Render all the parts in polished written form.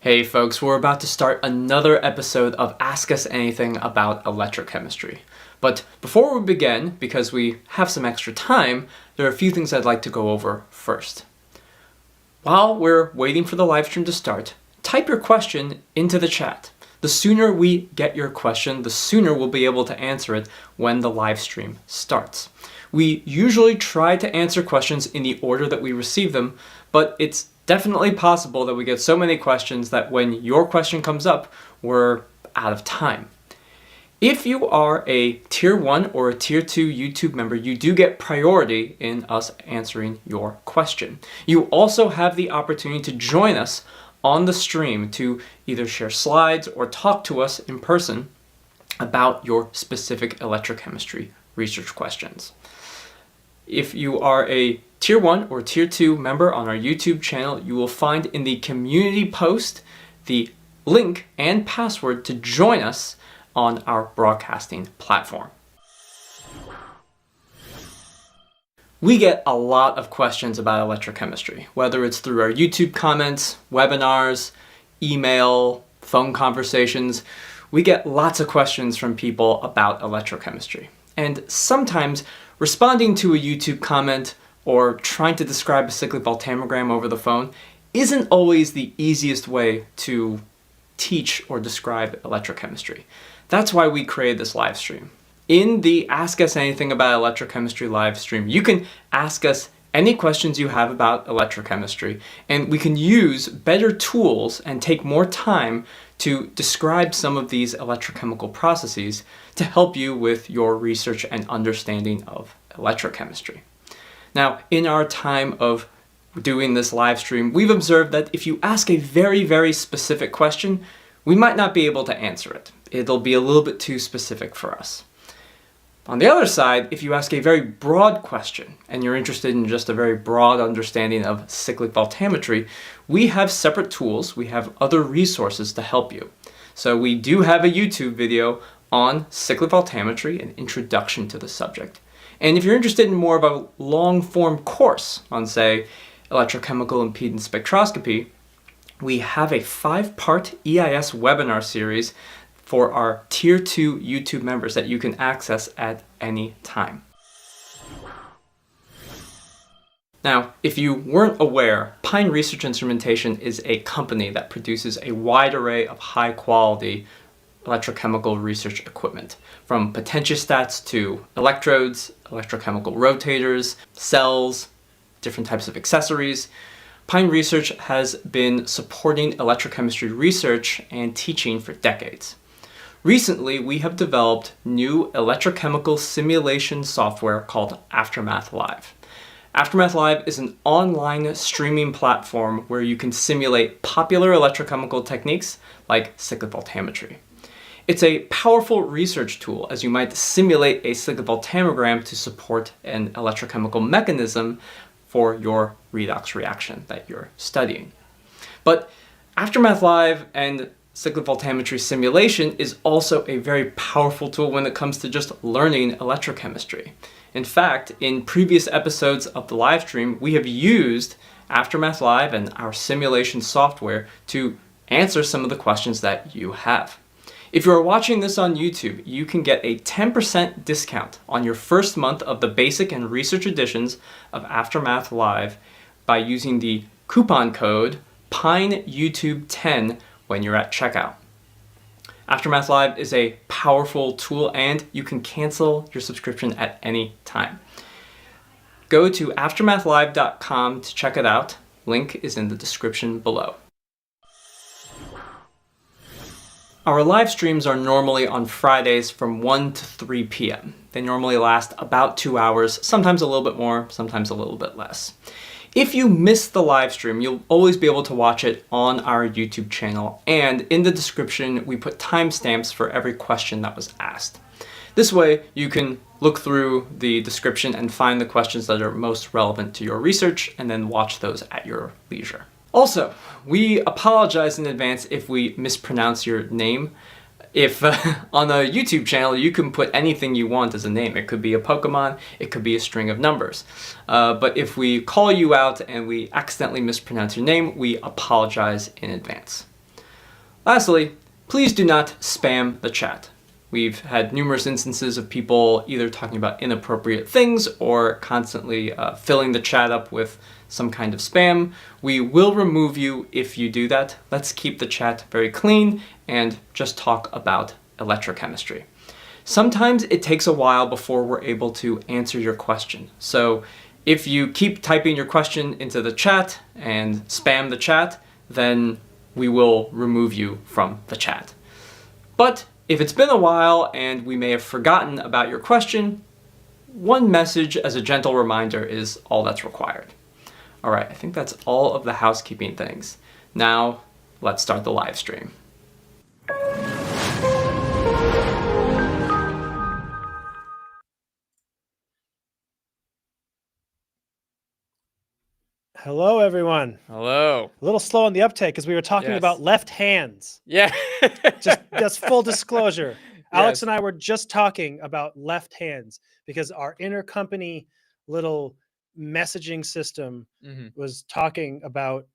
Hey folks, we're about to start another episode of Ask Us Anything about electrochemistry. But before we begin, because we have some extra time, there are a few things I'd like to go over first. While we're waiting for the live stream to start, type your question into the chat. The sooner we get your question, the sooner we'll be able to answer it when the live stream starts. We usually try to answer questions in the order that we receive them, but it's definitely possible that we get so many questions that when your question comes up, we're out of time. If you are a Tier 1 or a Tier 2 YouTube member, you do get priority in us answering your question. You also have the opportunity to join us on the stream to either share slides or talk to us in person about your specific electrochemistry research questions. If you are a Tier 1 or Tier 2 member on our YouTube channel, you will find in the community post the link and password to join us on our broadcasting platform. We get a lot of questions about electrochemistry, whether it's through our YouTube comments, webinars, email, phone conversations. We get lots of questions from people about electrochemistry. And sometimes responding to a YouTube comment or trying to describe a cyclic voltammogram over the phone isn't always the easiest way to teach or describe electrochemistry. That's why we created this live stream. In the Ask Us Anything About Electrochemistry live stream, you can ask us any questions you have about electrochemistry, and we can use better tools and take more time to describe some of these electrochemical processes to help you with your research and understanding of electrochemistry. Now, in our time of doing this live stream, we've observed that if you ask a very, very specific question, we might not be able to answer it. It'll be a little bit too specific for us. On the other side, if you ask a very broad question and you're interested in just a very broad understanding of cyclic voltammetry, we have separate tools, we have other resources to help you. So we do have a YouTube video on cyclic voltammetry, an introduction to the subject. And if you're interested in more of a long-form course on, say, electrochemical impedance spectroscopy, we have a 5-part EIS webinar series for our Tier 2 YouTube members that you can access at any time. Now, if you weren't aware, Pine Research Instrumentation is a company that produces a wide array of high-quality electrochemical research equipment, from potentiostats to electrodes, electrochemical rotators, cells, different types of accessories. Pine Research has been supporting electrochemistry research and teaching for decades. Recently, we have developed new electrochemical simulation software called Aftermath Live. Aftermath Live is an online streaming platform where you can simulate popular electrochemical techniques like cyclic voltammetry. It's a powerful research tool, as you might simulate a cyclic voltammogram to support an electrochemical mechanism for your redox reaction that you're studying. But Aftermath Live and cyclic voltammetry simulation is also a very powerful tool when it comes to just learning electrochemistry. In fact, in previous episodes of the live stream, we have used Aftermath Live and our simulation software to answer some of the questions that you have. If you are watching this on YouTube, you can get a 10% discount on your first month of the basic and research editions of Aftermath Live by using the coupon code PINEYouTube10 when you're at checkout. Aftermath Live is a powerful tool and you can cancel your subscription at any time. Go to aftermathlive.com to check it out. Link is in the description below. Our live streams are normally on Fridays from 1 to 3 p.m. They normally last about 2 hours, sometimes a little bit more, sometimes a little bit less. If you miss the live stream, you'll always be able to watch it on our YouTube channel, and in the description we put timestamps for every question that was asked. This way you can look through the description and find the questions that are most relevant to your research and then watch those at your leisure. Also, we apologize in advance if we mispronounce your name. If on a YouTube channel you can put anything you want as a name. It could be a Pokemon, it could be a string of numbers. But if we call you out and we accidentally mispronounce your name, we apologize in advance. Lastly, please do not spam the chat. We've had numerous instances of people either talking about inappropriate things or constantly filling the chat up with some kind of spam. We will remove you if you do that. Let's keep the chat very clean and just talk about electrochemistry. Sometimes it takes a while before we're able to answer your question. So if you keep typing your question into the chat and spam the chat, then we will remove you from the chat. But if it's been a while and we may have forgotten about your question, one message as a gentle reminder is all that's required. All right, I think that's all of the housekeeping things. Now, let's start the live stream. Hello, everyone. Hello. A little slow on the uptake because we were talking about left hands. Yeah. Just full disclosure. Alex Yes. and I were just talking about left hands because our intercompany little messaging system was talking about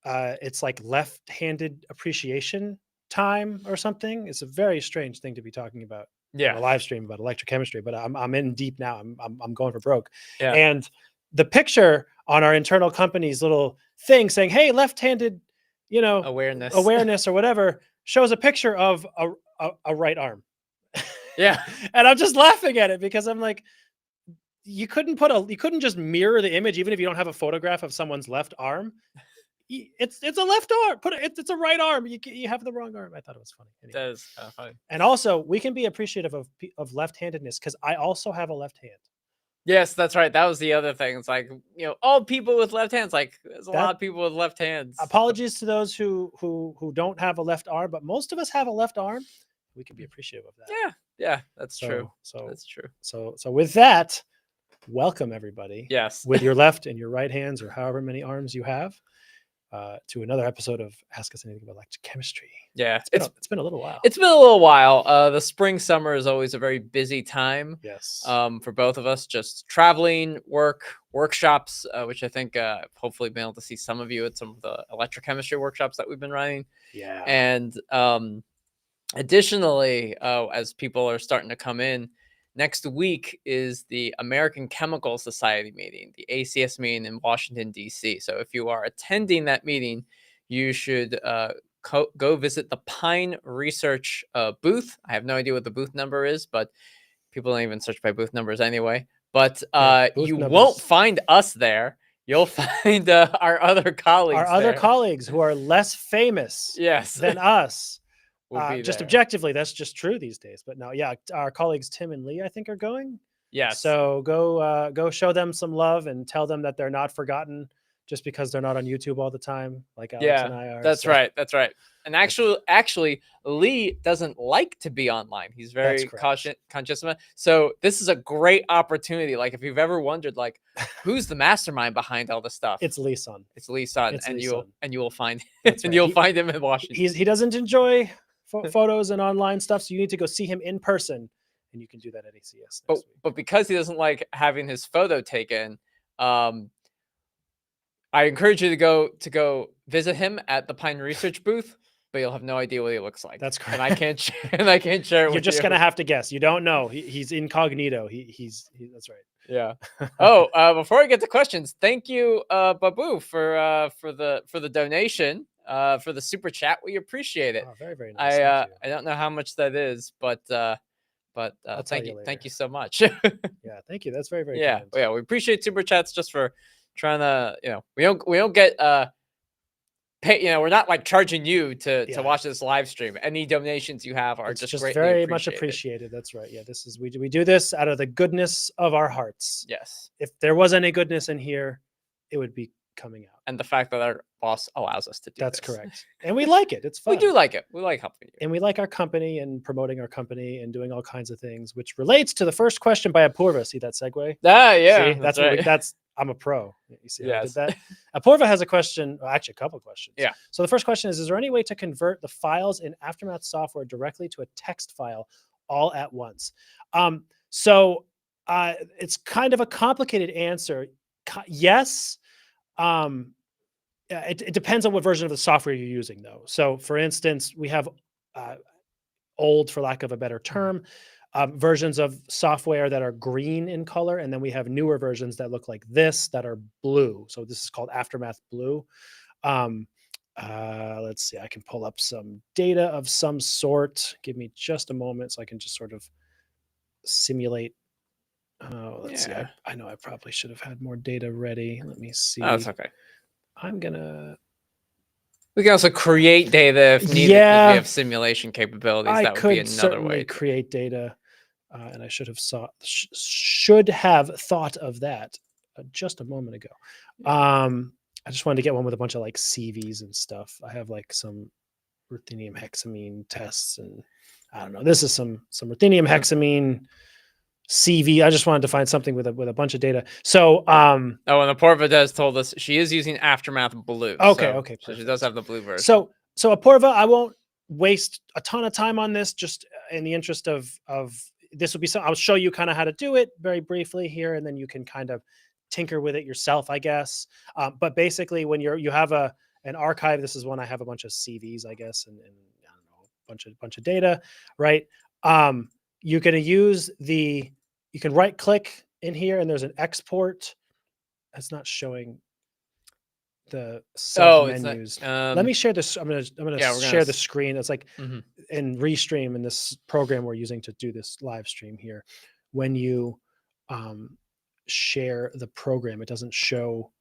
it's like left-handed appreciation time or something. It's a very strange thing to be talking about. Yeah. On a live stream about electrochemistry, but I'm in deep now. I'm going for broke. Yeah. And the picture on our internal company's little thing saying, "Hey, left-handed, awareness or whatever," shows a picture of a right arm. Yeah. And I'm just laughing at it because I'm like, you couldn't just mirror the image even if you don't have a photograph of someone's left arm. It's a left arm. It's a right arm. You have the wrong arm. I thought it was funny. Anyway. That is funny. And also, we can be appreciative of left-handedness because I also have a left hand. Yes, that's right. That was the other thing. It's like, all people with left hands, like there's a lot of people with left hands. Apologies to those who don't have a left arm, but most of us have a left arm. We can be appreciative of that. Yeah, that's true. So that's true. So with that, welcome everybody. Yes. With your left and your right hands or however many arms you have. To another episode of Ask Us Anything About Electrochemistry. Yeah, it's been a little while. It's been a little while. The spring, summer is always a very busy time. Yes. For both of us, just traveling, workshops, which I think hopefully been able to see some of you at some of the electrochemistry workshops that we've been running. Yeah. And additionally, as people are starting to come in, next week is the American Chemical Society meeting, the ACS meeting in Washington, D.C. So if you are attending that meeting, you should go visit the Pine Research booth. I have no idea what the booth number is, but people don't even search by booth numbers anyway. But you won't find us there. You'll find our other colleagues other colleagues who are less famous than us. Just objectively, that's just true these days. But no, yeah, our colleagues Tim and Lee, I think, are going. Yes. So go show them some love and tell them that they're not forgotten just because they're not on YouTube all the time, like Alex and I are. That's right. That's right. And actually, Lee doesn't like to be online. He's very conscious of it. So this is a great opportunity. Like if you've ever wondered, like, who's the mastermind behind all this stuff? It's Lee's son. It's Lee's son, and you will find him find him in Washington. He doesn't enjoy photos and online stuff, so you need to go see him in person, and you can do that at ACS. But because he doesn't like having his photo taken, I encourage you to go visit him at the Pine Research booth, but you'll have no idea what he looks like. That's correct. And I can't share it with you. You're just gonna have to guess. You don't know. He's incognito. He's that's right. Yeah. Before I get to questions, thank you, Babu, for the donation. For the super chat. We appreciate it. Oh, very, very nice. I don't know how much that is, but thank you so much. Yeah, thank you. That's very, very kind. Yeah, we appreciate super chats just for trying to, we don't get pay, we're not like charging you to watch this live stream. Any donations you have are just very much appreciated. That's right. Yeah, this is we do this out of the goodness of our hearts. Yes. If there was any goodness in here, it would be coming out. And the fact that our boss allows us to do that's this. correct. And we like it. It's fun. We do like it. We like helping you. And we like our company and promoting our company and doing all kinds of things, which relates to the first question by Apurva. See that segue? Yeah. See, that's I'm a pro. You see how I did that? Apurva has a question, actually a couple of questions. Yeah. So the first question is there any way to convert the files in Aftermath software directly to a text file all at once? So it's kind of a complicated answer. Yes. it depends on what version of the software you're using, though. So, for instance, we have old, for lack of a better term, versions of software that are green in color, and then we have newer versions that look like this that are blue. So this is called Aftermath Blue. Let's see, I can pull up some data of some sort. Give me just a moment so I can just sort of simulate. Let's see. I know I probably should have had more data ready. Let me see. Oh, that's okay. We can also create data if needed, because we have simulation capabilities. That would be another way. Create data, and I should have thought of that just a moment ago. I just wanted to get one with a bunch of like CVs and stuff. I have like some ruthenium hexamine tests, and I don't know. This is some ruthenium hexamine CV. I just wanted to find something with a bunch of data. So, and Apoorva has told us she is using Aftermath Blue. Okay. So she does have the blue version. So Apoorva, I won't waste a ton of time on this, just in the interest of this will be I'll show you kind of how to do it very briefly here, and then you can kind of tinker with it yourself, I guess. But basically, when you have an archive, this is one I have a bunch of CVs, I guess, and I don't know, bunch of data, right? You're going to use you can right click in here, and there's an export. It's not showing the sub menus. Let me share this. I'm gonna share the screen. It's like in Restream, in this program we're using to do this live stream here. When you share the program, it doesn't show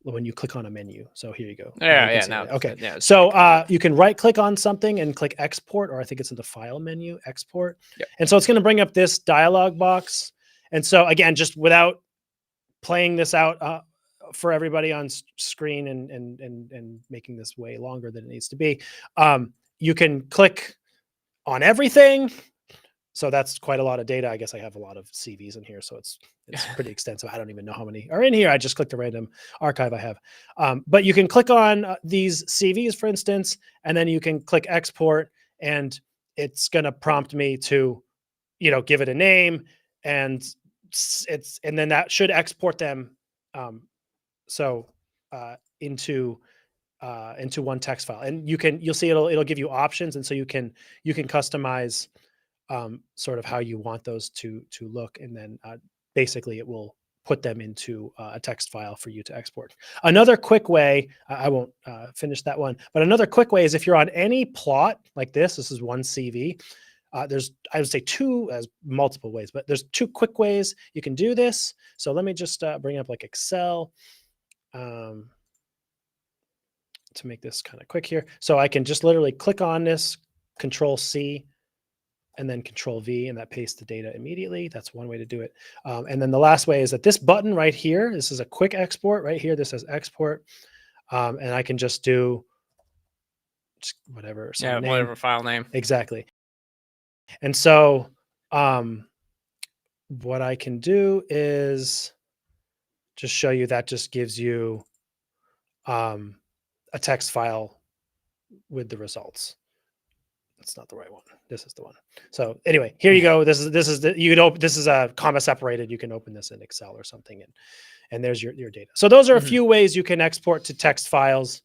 when you click on a menu. So here you go. Now okay. So you can right click on something and click export, or I think it's in the file menu, export. Yep. And so it's going to bring up this dialog box. And so again, just without playing this out for everybody on screen and making this way longer than it needs to be, you can click on everything. So that's quite a lot of data. I guess I have a lot of CVs in here, so it's pretty extensive. I don't even know how many are in here. I just clicked a random archive I have. But you can click on these CVs, for instance, and then you can click export, and it's going to prompt me to, give it a name, and then that should export them into one text file. And you'll see it'll give you options, and so you can customize sort of how you want those to look, and then basically it will put them into a text file for you to export. Another quick way, I won't finish that one, but another quick way is if you're on any plot like this is one CV. There's, I would say multiple ways, but there's two quick ways you can do this. So let me just bring up like Excel to make this kind of quick here. So I can just literally click on this, Control C, and then Control V, and that pastes the data immediately. That's one way to do it. And then the last way is that this button right here, this is a quick export right here. This says export. And I can just do whatever. Whatever file name. Exactly. And so what I can do is just show you that just gives you a text file with the results. It's not the right one. This is the one. So anyway, here you go. This is a comma separated. You can open this in Excel or something, and there's your data. So those are a few ways you can export to text files.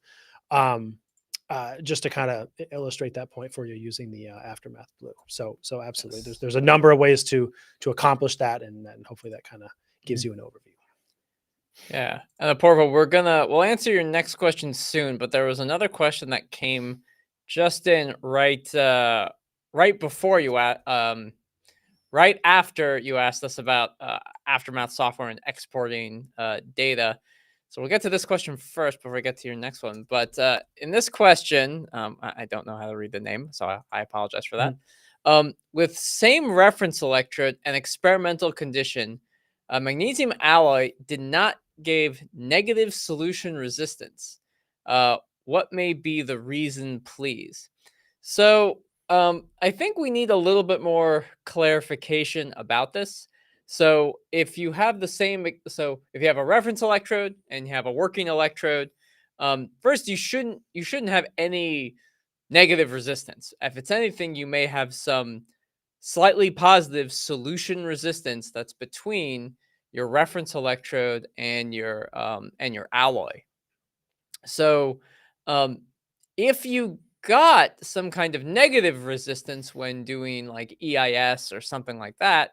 Just to kind of illustrate that point for you using the Aftermath Blue. So absolutely, there's a number of ways to accomplish that, and then hopefully that kind of gives you an overview. Yeah, and Apoorva, we'll answer your next question soon, but there was another question that came just in right before you right after you asked us about Aftermath software and exporting data. So we'll get to this question first before we get to your next one. But in this question, I don't know how to read the name, so I apologize for that. With same reference electrode and experimental condition, magnesium alloy did not give negative solution resistance. What may be the reason, please? So I think we need a little bit more clarification about this. So if you have if you have a reference electrode and you have a working electrode, first you shouldn't have any negative resistance. If it's anything, you may have some slightly positive solution resistance that's between your reference electrode and your alloy. So if you got some kind of negative resistance when doing like EIS or something like that,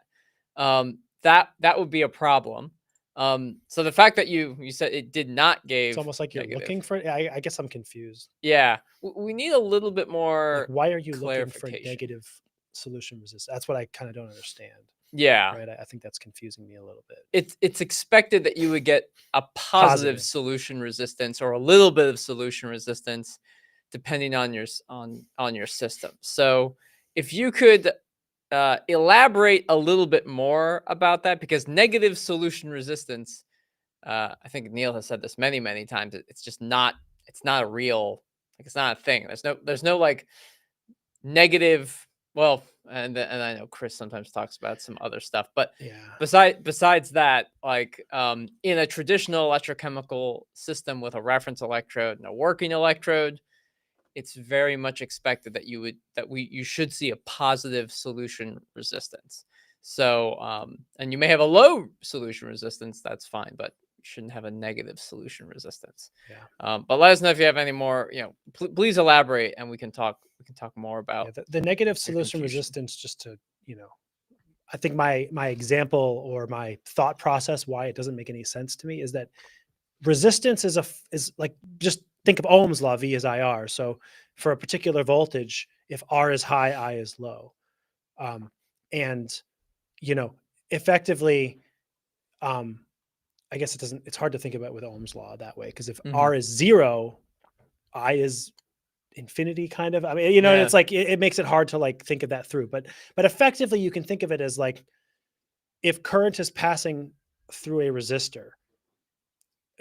that would be a problem. So the fact that you said it did not It's give almost like you're negative, looking for. I guess I'm confused. yeah, we need a little bit Like, more why are you looking for clarification. negative solution resistance? That's what I kind of don't understand. Yeah, Right? I think that's confusing me a little bit. it's expected that you would get a positive Positive. solution resistance or a little bit of solution resistance depending on your system. So if you could elaborate a little bit more about that, because negative solution resistance, I think Neil has said this many times, it's just not, it's not a real, like, it's not a thing. There's no like negative, well, and I know Chris sometimes talks about some other stuff, but Yeah. besides that, like, in a traditional electrochemical system with a reference electrode and a working electrode, it's very much expected that you should see a positive solution resistance. So and you may have a low solution resistance, that's fine, but you shouldn't have a negative solution resistance. Yeah. But let us know if you have any more, please elaborate, and we can talk more Yeah. about The negative your solution confusion. resistance, just to, I think my example or my thought process why it doesn't make any sense to me is that resistance is like, just think of Ohm's law. V is IR. So for a particular voltage, if R is high, I is low. And you know, effectively, um, I guess it's hard to think about with Ohm's law that way, because if Hmm. R is 0, I is infinity, kind of. I mean, Yeah. it's like it makes it hard to like think of that through. But effectively, you can think of it as like, if current is passing through a resistor,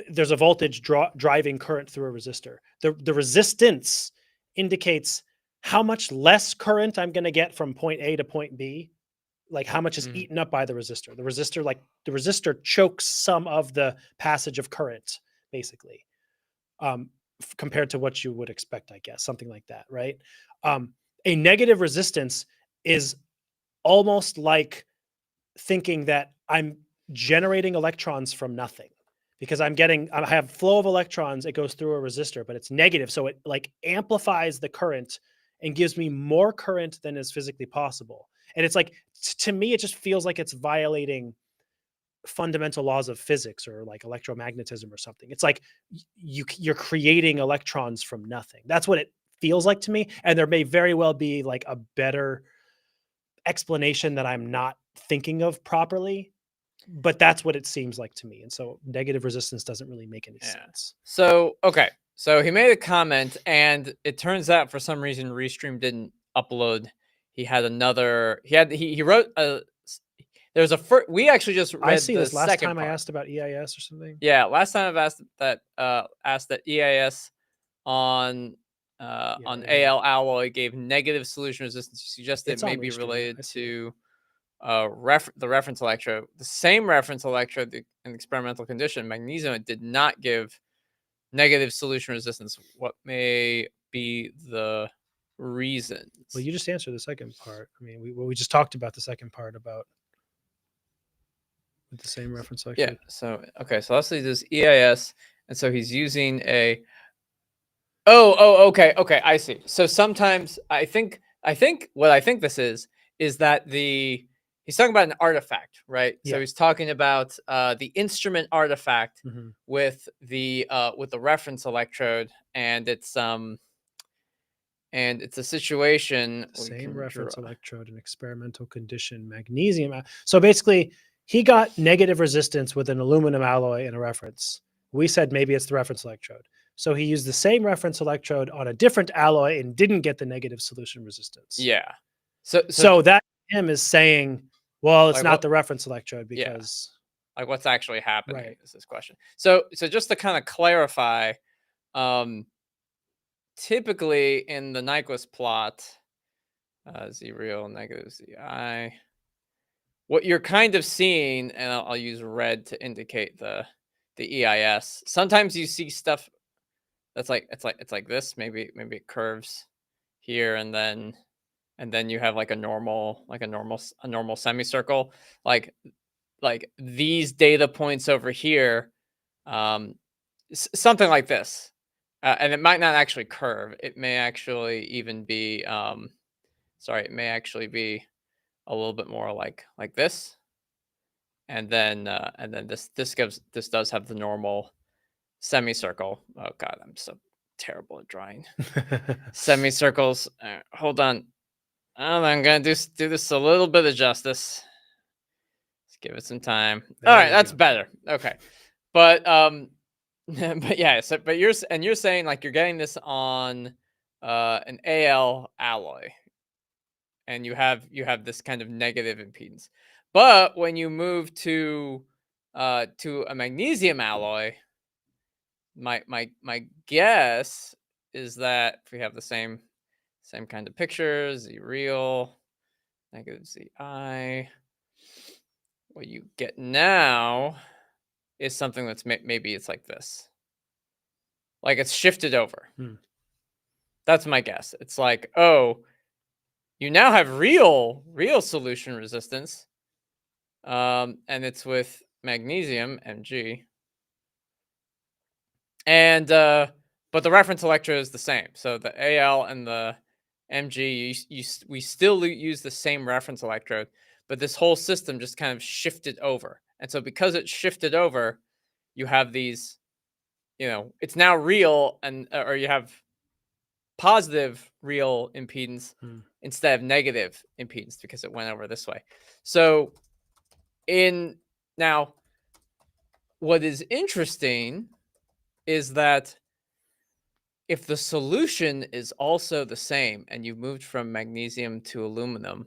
there's a voltage driving current through a resistor. The resistance indicates how much less current I'm going to get from point A to point B, like how much is Hmm. eaten up by the resistor. The resistor chokes some of the passage of current, basically, compared to what you would expect, I guess, something like that, right? Um, a negative resistance is almost like thinking that I'm generating electrons from nothing, because I have flow of electrons. It goes through a resistor, but it's negative. So it like amplifies the current and gives me more current than is physically possible. And it's like, to me, it just feels like it's violating fundamental laws of physics or like electromagnetism or something. It's like you're creating electrons from nothing. That's what it feels like to me. And there may very well be like a better explanation that I'm not thinking of properly, but that's what it seems like to me. And so negative resistance doesn't really make any Yeah. sense. So okay. So he made a comment, and it turns out for some reason Restream didn't upload. He had another. He wrote a. There was a first. We actually just I read see the this last second time I part. asked about EIS or something. Yeah, last time I've asked that EIS on Yeah, on right here. AL alloy gave negative solution resistance. You suggested it It's may on be Restream. related I see it. to the reference electrode. The same reference electrode in experimental condition, magnesium, it did not give negative solution resistance. What may be the Well, reasons? you just answered the second part. I mean, we just talked about the second part about with the same reference Yeah. electrode. So okay. So let's say this EIS, and so he's using a. Oh. Okay. I see. So sometimes I think what I think this is that he's talking about an artifact, right? So Yeah. he's talking about the instrument artifact Mhm. with the reference electrode, and it's a situation we Same can draw. reference electrode in experimental condition, magnesium. So basically, he got negative resistance with an aluminum alloy in a reference. We said maybe it's the reference electrode. So he used the same reference electrode on a different alloy and didn't get the negative solution resistance. Yeah. So So that him is saying, well, it's like not what? the reference electrode Yeah. because, Like what's actually happening right. is this question. So just to kind of clarify, um, typically in the Nyquist plot, Z real negative ZI, what you're kind of seeing, and I'll use red to indicate the EIS. Sometimes you see stuff that's like it's like this. Maybe it curves here, and then you have like a normal semicircle, like these data points over here, something like this. and it might not actually curve. It may actually even be, sorry, it may actually be a little bit more like this. And then this does have the normal semicircle. Oh God, I'm so terrible at drawing semicircles. Hold on. I'm gonna do this a little bit of justice. Let's give it some time. There All right, you that's go. better. Okay, but but yeah. So, but you're saying like you're getting this on an Al alloy, and you have this kind of negative impedance. But when you move to a magnesium alloy, my guess is that if we have the same kind of picture, Z real, negative Zi, what you get now is something that's maybe it's like this, like it's shifted over. That's my guess. It's like, oh, you now have real solution resistance, and it's with magnesium, Mg, and but the reference electrode is the same. So the Al and the Mg, we still use the same reference electrode, but this whole system just kind of shifted over. And so because it shifted over, you have these, it's now real, and or you have positive real impedance instead of negative impedance because it went over this way. So now what is interesting is that if the solution is also the same and you've moved from magnesium to aluminum,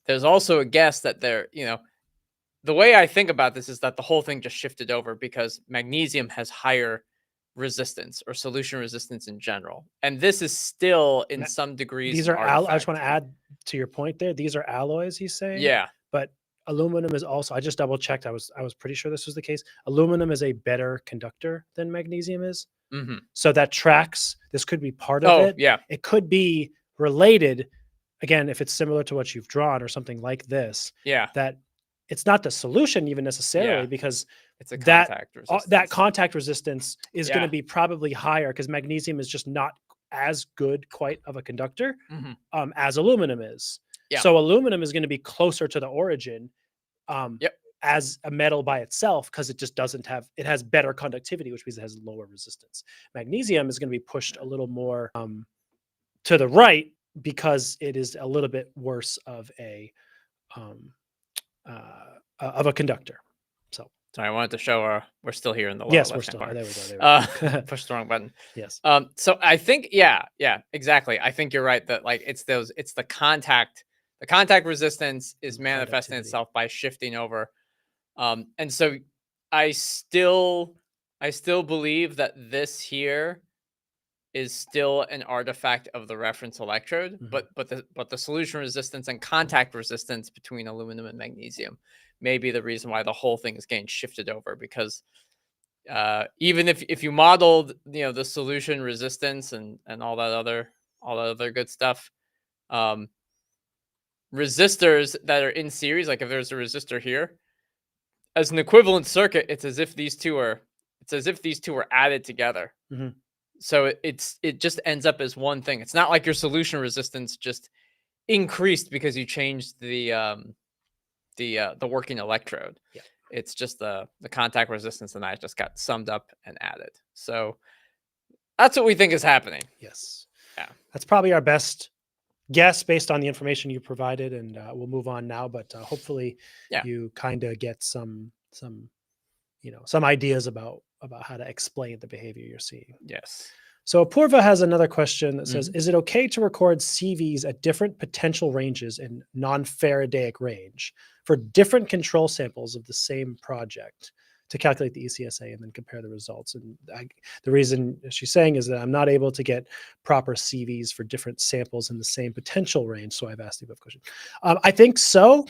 there's also a guess that the way I think about this is that the whole thing just shifted over because magnesium has higher resistance or solution resistance in general. And this is still in some degrees These are I just want to add to your point there. These are alloys, he's saying. Yeah. But aluminum is also, I just double checked. I was pretty sure this was the case. Aluminum is a better conductor than magnesium is. So that tracks. This could be part of it. Yeah. It could be related. Again, if it's similar to what you've drawn or something like this. Yeah. That it's not the solution even necessarily because it's a contact resistance. That contact resistance is going to be probably higher because magnesium is just not as good quite of a conductor as aluminum is. Yeah. So aluminum is going to be closer to the origin as a metal by itself because it just doesn't have, it has better conductivity, which means it has lower resistance. Magnesium is going to be pushed a little more to the right because it is a little bit worse of a conductor. So I wanted to show we're still here in the lower yes, we're still there. We go. Pushed the wrong button. Yes. So I think yeah, exactly. I think you're right that like it's the contact resistance is manifesting itself by shifting over. And so I still believe that this here is still an artifact of the reference electrode, but the solution resistance and contact resistance between aluminum and magnesium may be the reason why the whole thing is getting shifted over, because even if you modeled the solution resistance and all that other good stuff, resistors that are in series, like if there's a resistor here as an equivalent circuit, it's as if these two are added together. So it just ends up as one thing. It's not like your solution resistance just increased because you changed the working electrode. Yeah. It's just the contact resistance, and that just got summed up and added. So that's what we think is happening. Yes. Yeah. That's probably our best guess based on the information you provided, and we'll move on now. But hopefully, you kind of get some ideas about how to explain the behavior you're seeing. Yes. So Purva has another question that says, is it okay to record CVs at different potential ranges in non-faradaic range for different control samples of the same project to calculate the ECSA and then compare the results? And the reason she's saying is that I'm not able to get proper CVs for different samples in the same potential range. So I've asked you about question. I think so.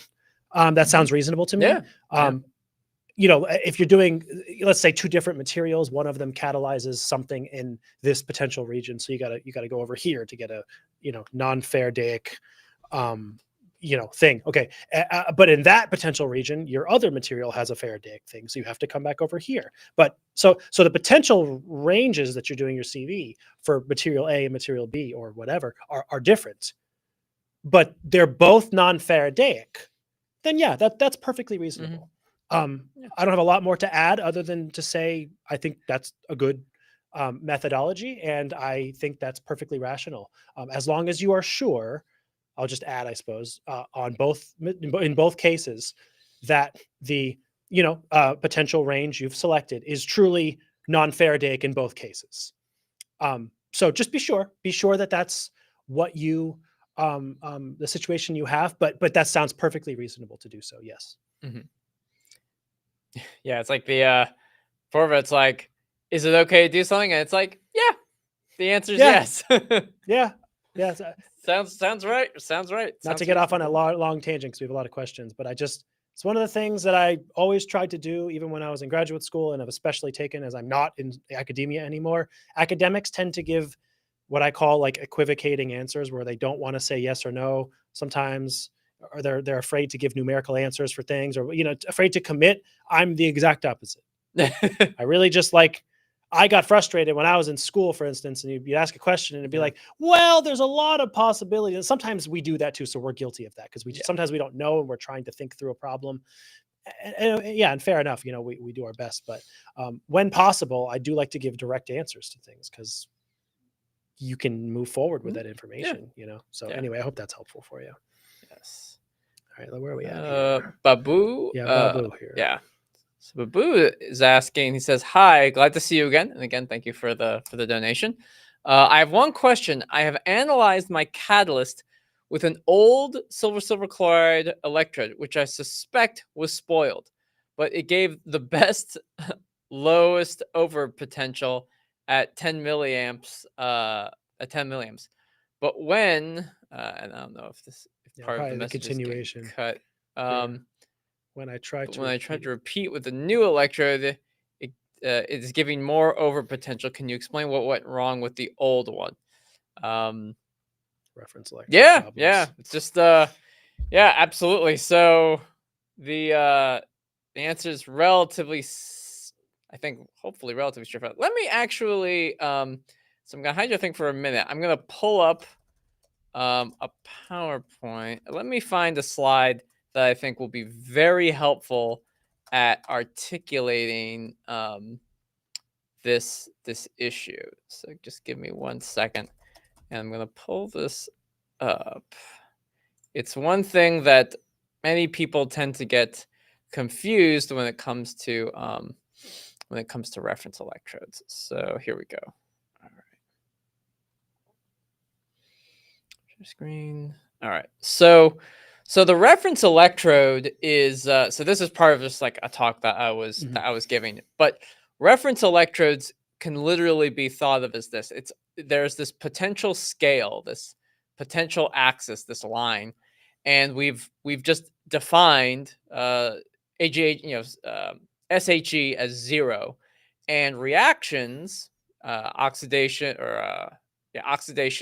That sounds reasonable to me. Yeah. If you're doing, let's say, two different materials, one of them catalyzes something in this potential region. So you gotta go over here to get a, non-faradaic thing. Okay. But in that potential region, your other material has a faradaic thing. So you have to come back over here. But so the potential ranges that you're doing your CV for material A and material B or whatever are different, but they're both non-faradaic. Then yeah, that's perfectly reasonable. Yeah. I don't have a lot more to add other than to say, I think that's a good methodology. And I think that's perfectly rational. As long as you are sure, I'll just add, I suppose, on in both cases, that the potential range you've selected is truly non-faradaic in both cases. So just be sure that that's what you the situation you have, but that sounds perfectly reasonable to do so. Yes. Yeah, it's like the it's like, is it okay to do something? And it's like, yeah, the answer is yes. Yeah. Sounds right. Sounds right. Not to get off on a long tangent because we have a lot of questions, but it's one of the things that I always tried to do, even when I was in graduate school, and I've especially taken as I'm not in academia anymore. Academics tend to give what I call like equivocating answers, where they don't want to say yes or no sometimes, or they're afraid to give numerical answers for things, or afraid to commit. I'm the exact opposite. I really just I got frustrated when I was in school, for instance, and you'd ask a question and it'd be like, well, there's a lot of possibilities. And sometimes we do that too. So we're guilty of that because sometimes we don't know and we're trying to think through a problem. And fair enough, we do our best. But when possible, I do like to give direct answers to things because you can move forward with that information, So anyway, I hope that's helpful for you. Yes. All right, where are we at here? Babu. Yeah, Babu here. Yeah. So Babu is asking, he says, hi, glad to see you again. And again, thank you for the donation. I have one question. I have analyzed my catalyst with an old silver chloride electrode, which I suspect was spoiled, but it gave the best lowest overpotential at 10 milliamps, But when, and I don't know if part of the message continuation is cut. When I tried to repeat with the new electrode, it is giving more overpotential. Can you explain what went wrong with the old one? Reference electrode. Yeah. It's just absolutely. So the answer is relatively, I think, hopefully relatively straightforward. Let me actually so I'm gonna hide your thing for a minute. I'm gonna pull up a PowerPoint. Let me find a slide that I think will be very helpful at articulating this issue. So just give me 1 second, and I'm gonna pull this up. It's one thing that many people tend to get confused when it comes to reference electrodes. So here we go. All right. Screen. All right. So the reference electrode is so this is part of just like a talk that I was giving. But reference electrodes can literally be thought of as this. There's this potential scale, this potential axis, this line, and we've just defined SHE as 0, and reactions, oxidation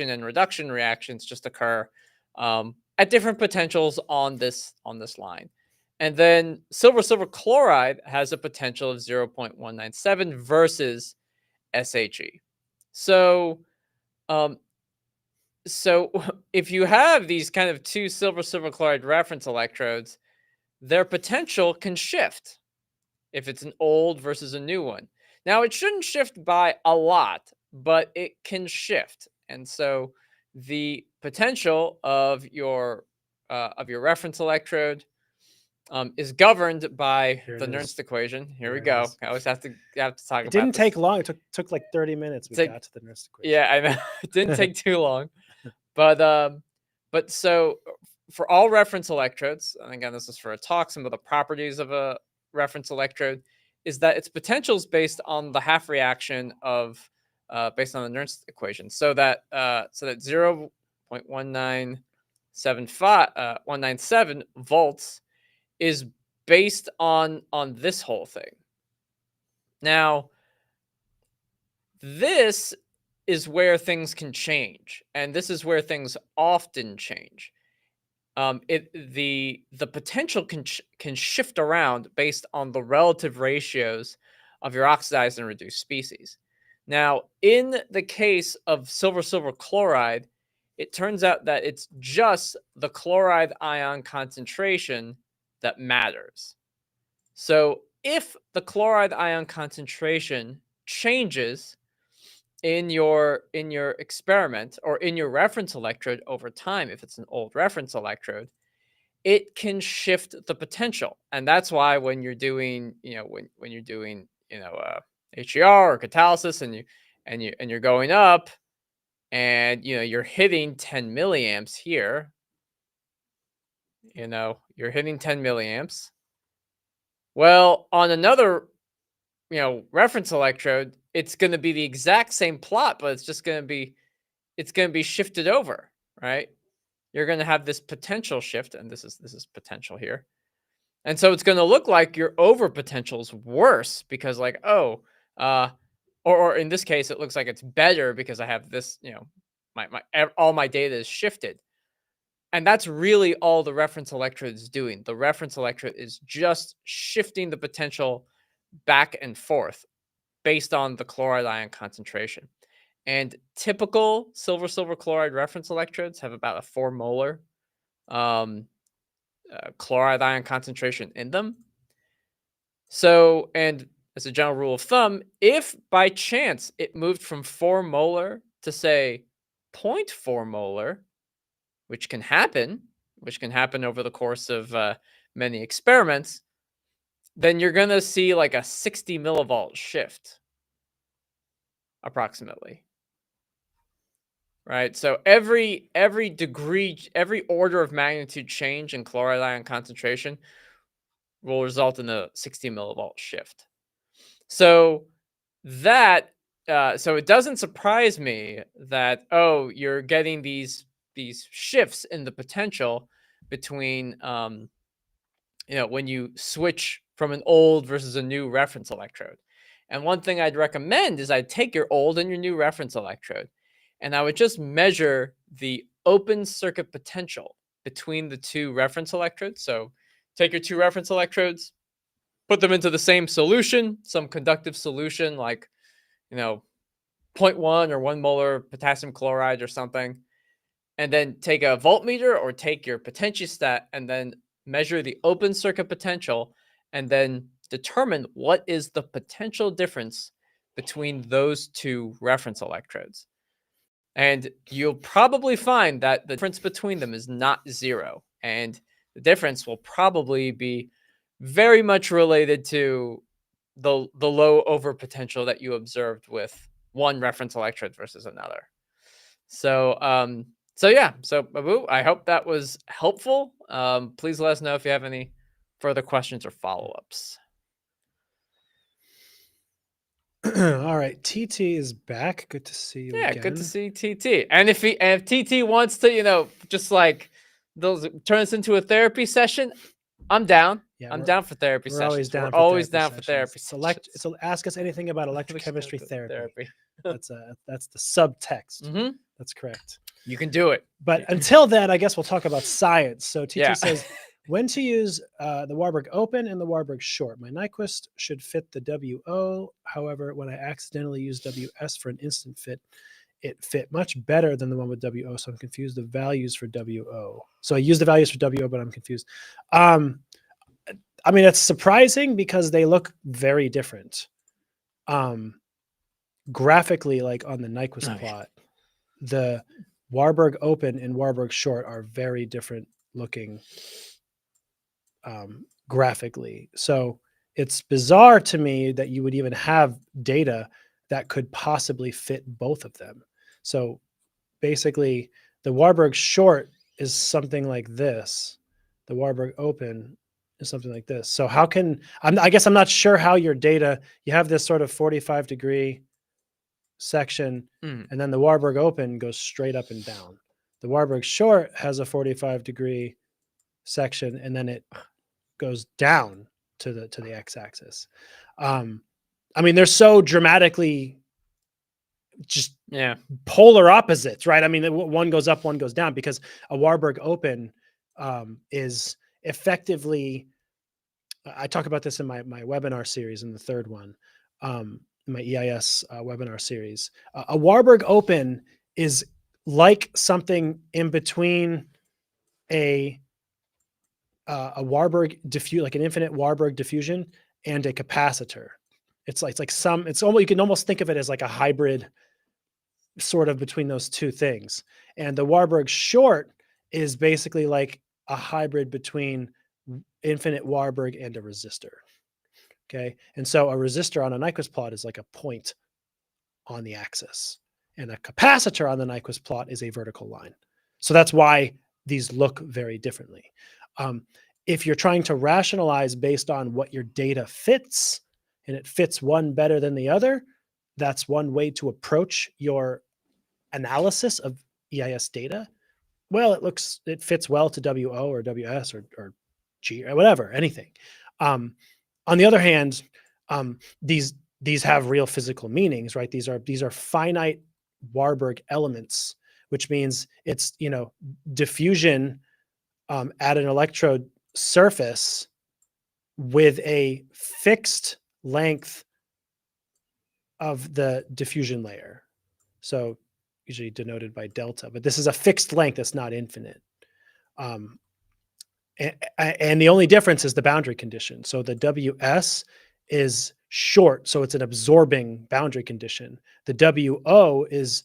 and reduction reactions just occur at different potentials on this line. And then silver chloride has a potential of 0.197 versus SHE. So if you have these kind of two silver chloride reference electrodes, their potential can shift if it's an old versus a new one. Now, it shouldn't shift by a lot, but it can shift. And so the potential of your reference electrode is governed by the Nernst equation. Here we go. I always have to talk about it. It didn't take long. It took like 30 minutes. We got to the Nernst equation. Yeah, I know. It didn't take too long. But so for all reference electrodes, and again, this is for a talk, some of the properties of a reference electrode is that its potential is based on the half reaction of based on the Nernst equation. So that 0.197 volts is based on this whole thing. Now, this is where things can change, and this is where things often change. the potential can shift around based on the relative ratios of your oxidized and reduced species. Now, in the case of silver chloride, it turns out that it's just the chloride ion concentration that matters. So if the chloride ion concentration changes in your experiment or in your reference electrode over time, if it's an old reference electrode, it can shift the potential. And that's why when you're doing, when you're doing, HER or catalysis, and you're going up, and you're hitting 10 milliamps here, you're hitting 10 milliamps. Well, on another reference electrode, it's going to be the exact same plot, but it's going to be shifted over, right? You're going to have this potential shift, and this is potential here. And so it's going to look like your over potential is worse because, like, or in this case, it looks like it's better because I have this, all my data is shifted. And that's really all the reference electrode is doing. The reference electrode is just shifting the potential back and forth based on the chloride ion concentration. And typical silver chloride reference electrodes have about a 4 molar chloride ion concentration in them. So, and as a general rule of thumb, if by chance it moved from 4 molar to, say, 0.4 molar, which can happen over the course of many experiments, then you're going to see like a 60 millivolt shift, approximately. Right? So every degree, every order of magnitude change in chloride ion concentration will result in a 60 millivolt shift. So that, so it doesn't surprise me that, you're getting these shifts in the potential between, when you switch from an old versus a new reference electrode. And one thing I'd recommend is I'd take your old and your new reference electrode, and I would just measure the open circuit potential between the two reference electrodes. So take your two reference electrodes, put them into the same solution, some conductive solution like, 0.1 or 1 molar potassium chloride or something, and then take a voltmeter or take your potentiostat and then measure the open circuit potential and then determine what is the potential difference between those two reference electrodes. And you'll probably find that the difference between them is not 0. And the difference will probably be very much related to the low overpotential that you observed with one reference electrode versus another. So, Abu, I hope that was helpful. Please let us know if you have any further questions or follow-ups. All right, TT is back. Good to see you again. Yeah, good to see TT. And if TT wants to, just like turn this into a therapy session, I'm down. Yeah, I'm down for therapy sessions. We're always down for therapy sessions. So ask us anything about electrochemistry therapy. That's the subtext. Mm-hmm. That's correct. You can do it. But until then, I guess we'll talk about science. So TT says, when to use the Warburg open and the Warburg short. My Nyquist should fit the WO. However, when I accidentally use WS for an instant fit, it fit much better than the one with WO. So I'm confused the values for WO. So I use the values for WO, but I'm confused. I mean, it's surprising because they look very different. Graphically, like on the Nyquist plot, the Warburg open and Warburg short are very different looking graphically. So it's bizarre to me that you would even have data that could possibly fit both of them. So basically, the Warburg short is something like this. The Warburg open is something like this. So how can, I guess I'm not sure how your data, you have this sort of 45-degree section, and then the Warburg open goes straight up and down. The Warburg short has a 45-degree section, and then it goes down to the x-axis. I mean, they're so dramatically just polar opposites, right? I mean, one goes up, one goes down, because a Warburg open is effectively, I talk about this in my webinar series in the third one, my EIS webinar series. A Warburg open is like something in between a Warburg diffuse, like an infinite Warburg diffusion, and a capacitor. It's almost, you can almost think of it as like a hybrid sort of between those two things. And the Warburg short is basically like a hybrid between infinite Warburg and a resistor. Okay. And so a resistor on a Nyquist plot is like a point on the axis, and a capacitor on the Nyquist plot is a vertical line. So that's why these look very differently. If you're trying to rationalize based on what your data fits, and it fits one better than the other, that's one way to approach your analysis of EIS data. Well, it fits well to WO or WS or G or whatever, anything. On the other hand, these have real physical meanings, right? These are finite Warburg elements, which means it's, diffusion at an electrode surface with a fixed length of the diffusion layer. So usually denoted by delta, but this is a fixed length. It's not infinite. And the only difference is the boundary condition. So the WS is short, so it's an absorbing boundary condition. The WO is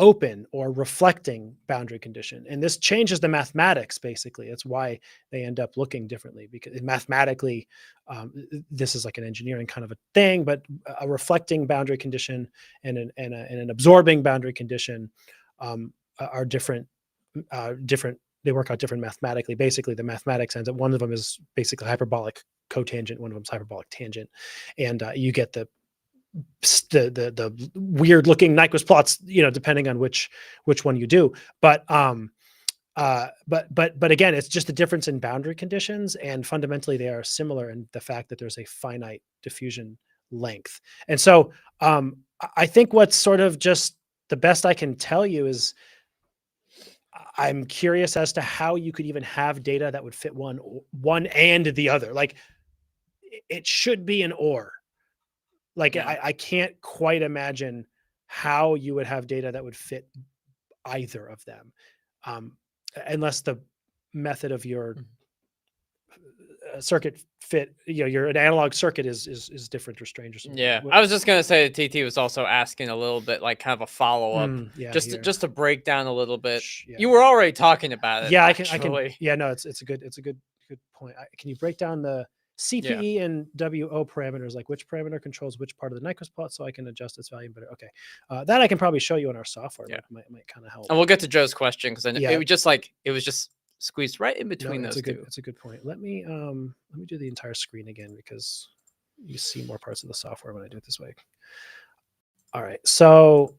open or reflecting boundary condition. And this changes the mathematics, basically. That's why they end up looking differently, because mathematically, this is like an engineering kind of a thing, but a reflecting boundary condition and an absorbing boundary condition are different. They work out different mathematically. Basically, the mathematics ends up, one of them is basically hyperbolic cotangent, one of them is hyperbolic tangent, and you get the weird looking Nyquist plots, depending on which one you do. But again, it's just a difference in boundary conditions, and fundamentally they are similar in the fact that there's a finite diffusion length. And so I think what's sort of just the best I can tell you is I'm curious as to how you could even have data that would fit one and the other. Like, it should be an or. Like, yeah. I can't quite imagine how you would have data that would fit either of them, unless the method of your circuit fit, your analog circuit is different or strange or something. Yeah, I was just gonna say TT was also asking a little bit, like kind of a follow up, just to break down a little bit. Yeah. You were already talking about it. Yeah, I can. Yeah, no, it's a good point. Can you break down the CPE and WO parameters, like which parameter controls which part of the Nyquist plot, so I can adjust its value better? Okay, that I can probably show you in our software. Yeah, might kind of help. And we'll get to Joe's question, because it was just squeezed right in between those two. It's a good point. Let me do the entire screen again, because you see more parts of the software when I do it this way. All right, so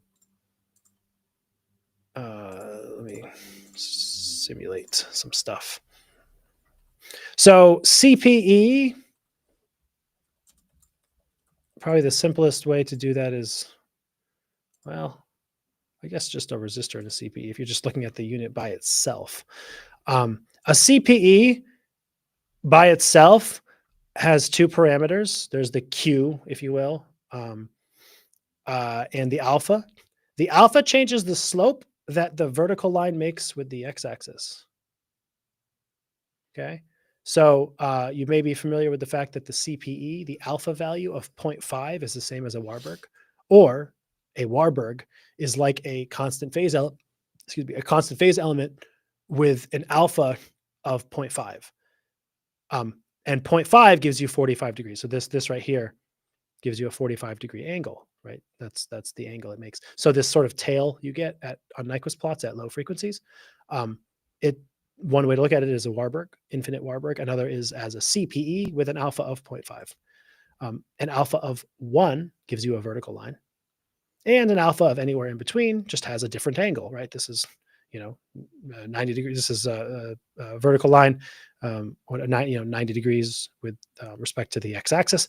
let me simulate some stuff. So CPE, probably the simplest way to do that is, well, I guess just a resistor and a CPE, if you're just looking at the unit by itself. A CPE by itself has two parameters. There's the Q, if you will, and the alpha. The alpha changes the slope that the vertical line makes with the x-axis. Okay. So you may be familiar with the fact that the CPE, the alpha value of 0.5 is the same as a Warburg, or a Warburg is like a constant phase element with an alpha of 0.5. And 0.5 gives you 45 degrees. So this right here gives you a 45-degree angle, right? That's the angle it makes. So this sort of tail you get on Nyquist plots at low frequencies, one way to look at it is a Warburg, infinite Warburg. Another is as a CPE with an alpha of 0.5. An alpha of 1 gives you a vertical line, and an alpha of anywhere in between just has a different angle, right? This is 90 degrees. This is a vertical line, 90 degrees with respect to the x-axis.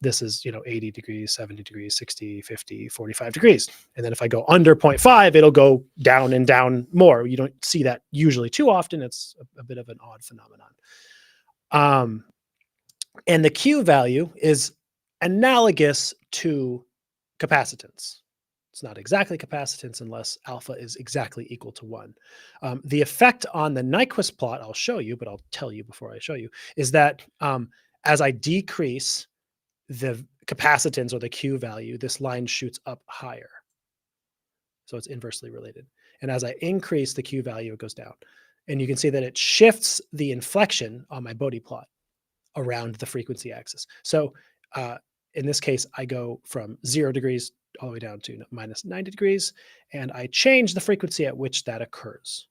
This is 80 degrees, 70 degrees, 60, 50, 45 degrees. And then if I go under 0.5, it'll go down and down more. You don't see that usually too often. It's a bit of an odd phenomenon. And the Q value is analogous to capacitance. It's not exactly capacitance unless alpha is exactly equal to 1. The effect on the Nyquist plot, I'll show you, but I'll tell you before I show you, is that as I decrease the capacitance or the Q value, this line shoots up higher. So it's inversely related. And as I increase the Q value, it goes down. And you can see that it shifts the inflection on my Bode plot around the frequency axis. So in this case, I go from 0 degrees all the way down to minus 90 degrees, and I change the frequency at which that occurs.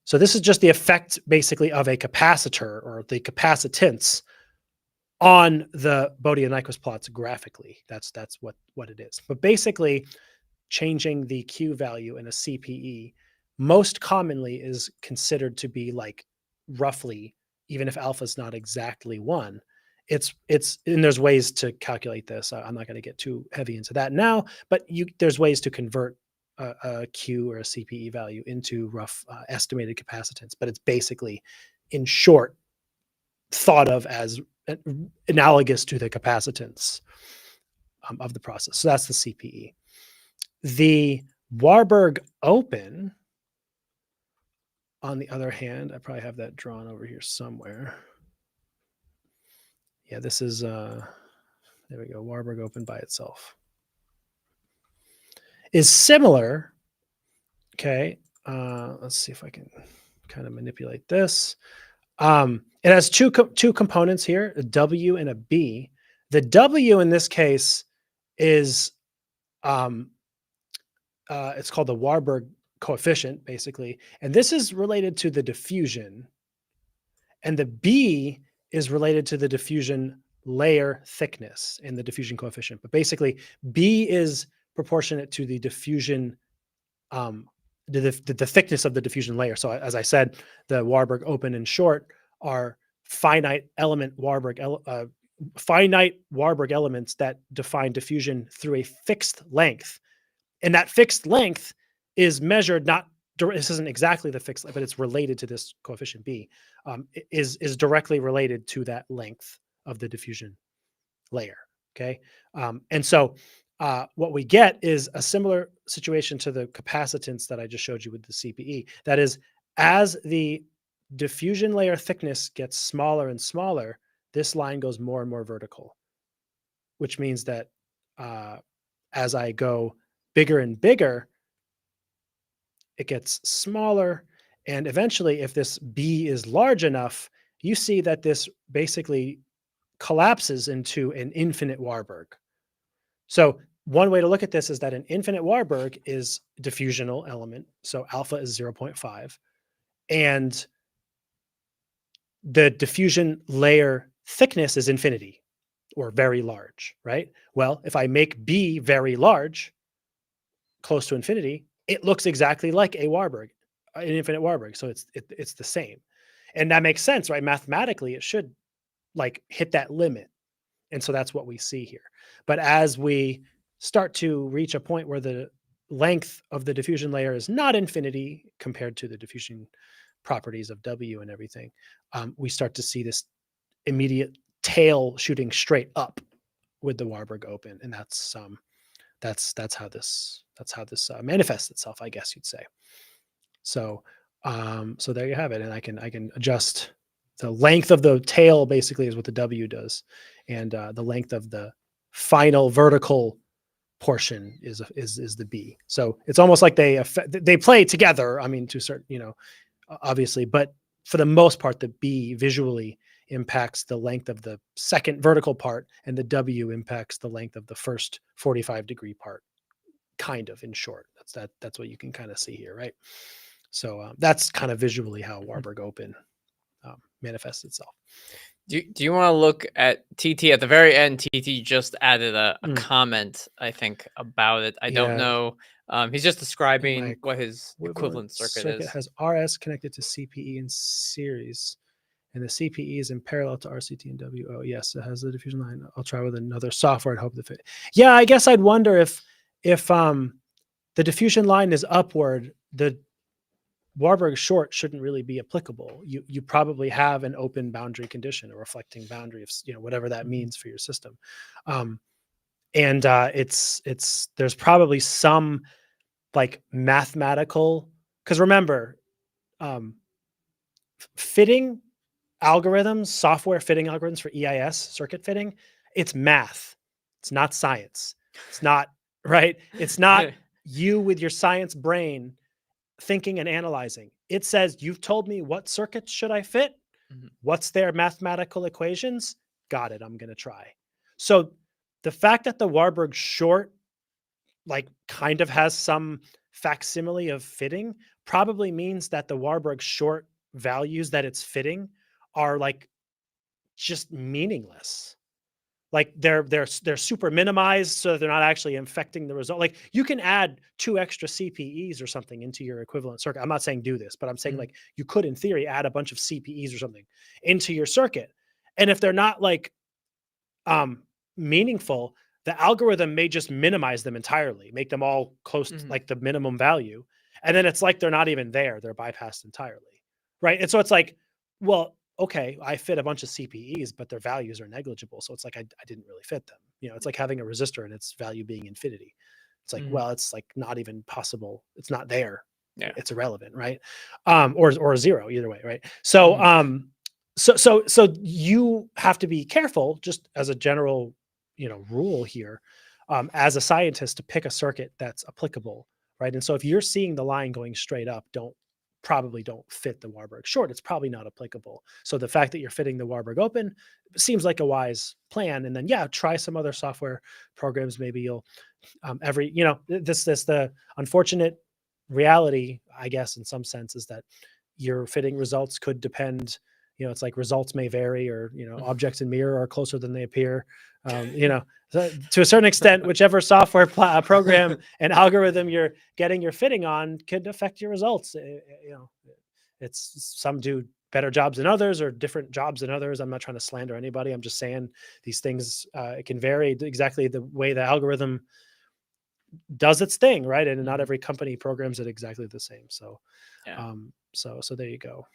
So this is just the effect basically of a capacitor or the capacitance on the Bode and Nyquist plots graphically. That's what it is. But basically, changing the Q value in a CPE most commonly is considered to be like roughly, even if alpha is not exactly 1, it's and there's ways to calculate this. I'm not going to get too heavy into that now, but there's ways to convert a Q or a CPE value into rough estimated capacitance. But it's basically, in short, thought of as analogous to the capacitance of the process. So that's the CPE. The Warburg open, on the other hand, I probably have that drawn over here somewhere. Yeah, this is, there we go, Warburg open by itself. Is similar, okay, let's see if I can kind of manipulate this. It has two components here, a W and a B. The W in this case is, it's called the Warburg coefficient, basically. And this is related to the diffusion. And the B is related to the diffusion layer thickness and the diffusion coefficient. But basically, B is proportionate to the diffusion, the thickness of the diffusion layer. So as I said, the Warburg open and short are finite Warburg elements that define diffusion through a fixed length. And that fixed length is measured this isn't exactly the fixed, but it's related to this coefficient B, is directly related to that length of the diffusion layer, okay? And so what we get is a similar situation to the capacitance that I just showed you with the CPE. That is, as the diffusion layer thickness gets smaller and smaller, this line goes more and more vertical, which means that as I go bigger and bigger, it gets smaller. And eventually, if this B is large enough, you see that this basically collapses into an infinite Warburg. So one way to look at this is that an infinite Warburg is a diffusional element. So alpha is 0.5. And the diffusion layer thickness is infinity or very large, right? Well, if I make B very large, close to infinity, it looks exactly like a Warburg, an infinite Warburg. So it's the same. And that makes sense, right? Mathematically, it should like hit that limit. And so that's what we see here. But as we start to reach a point where the length of the diffusion layer is not infinity compared to the diffusion properties of W and everything, we start to see this immediate tail shooting straight up with the Warburg open. And that's how this manifests itself, I guess you'd say. So so there you have it. And I can adjust the length of the tail, basically is what the W does, and the length of the final vertical portion is the B. So it's almost like they play together. I mean, to certain, obviously, but for the most part, the B visually impacts the length of the second vertical part, and the W impacts the length of the first 45-degree part, kind of, in short. That's what you can kind of see here, right? So that's kind of visually how Warburg open manifests itself. Do you want to look at TT at the very end? TT just added a comment, I think, about it. I don't know. He's just My describing what his equivalent equivalent circuit is. has RS connected to CPE in series, and the CPE is in parallel to RCT and WO. Yes, it has the diffusion line. I'll try with another software and hope to fit. Yeah, I guess I'd wonder if the diffusion line is upward, the Warburg short shouldn't really be applicable. You probably have an open boundary condition, a reflecting boundary of whatever that means for your system, and there's probably some like mathematical, because remember, fitting algorithms, software fitting algorithms for EIS circuit fitting, it's math. It's not science. It's not right. It's not you with your science brain thinking and analyzing. It says, you've told me what circuits should I fit? What's their mathematical equations? Got it. I'm going to try. So the fact that the Warburg short like kind of has some facsimile of fitting probably means that the Warburg short values that it's fitting are like just meaningless. Like they're super minimized, so they're not actually affecting the result. Like you can add 2 extra CPEs or something into your equivalent circuit. I'm not saying do this, but I'm saying like you could in theory add a bunch of CPEs or something into your circuit. And if they're not like meaningful, the algorithm may just minimize them entirely, make them all close to like the minimum value. And then it's like they're not even there. They're bypassed entirely. Right. And so it's like, well, okay, I fit a bunch of CPEs, but their values are negligible. So it's like, I didn't really fit them. It's like having a resistor and its value being infinity. It's like, well, it's like not even possible. It's not there. Yeah. It's irrelevant. Right. Or zero either way. Right. So, so you have to be careful, just as a general, rule here, as a scientist, to pick a circuit that's applicable. Right. And so if you're seeing the line going straight up, probably don't fit the Warburg short. It's probably not applicable. So the fact that you're fitting the Warburg open seems like a wise plan. And then, try some other software programs. Maybe you'll the unfortunate reality, I guess, in some sense, is that your fitting results could depend. It's like results may vary, or, objects in mirror are closer than they appear. So to a certain extent, whichever software program and algorithm you're getting your fitting on could affect your results. It's some do better jobs than others, or different jobs than others. I'm not trying to slander anybody. I'm just saying these things, it can vary exactly the way the algorithm does its thing, right? And not every company programs it exactly the same. So, so there you go.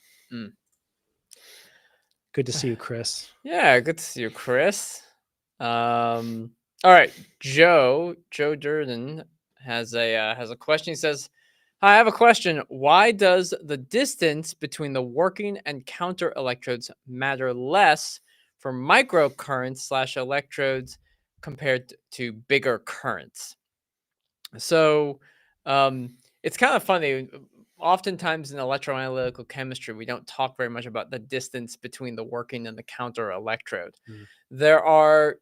Good to see you, Chris. Yeah, good to see you, Chris. All right, Joe Durden has a question. He says, "Hi, I have a question. Why does the distance between the working and counter electrodes matter less for microcurrents / electrodes compared to bigger currents?" So, it's kind of funny. Oftentimes in electroanalytical chemistry, we don't talk very much about the distance between the working and the counter electrode. There are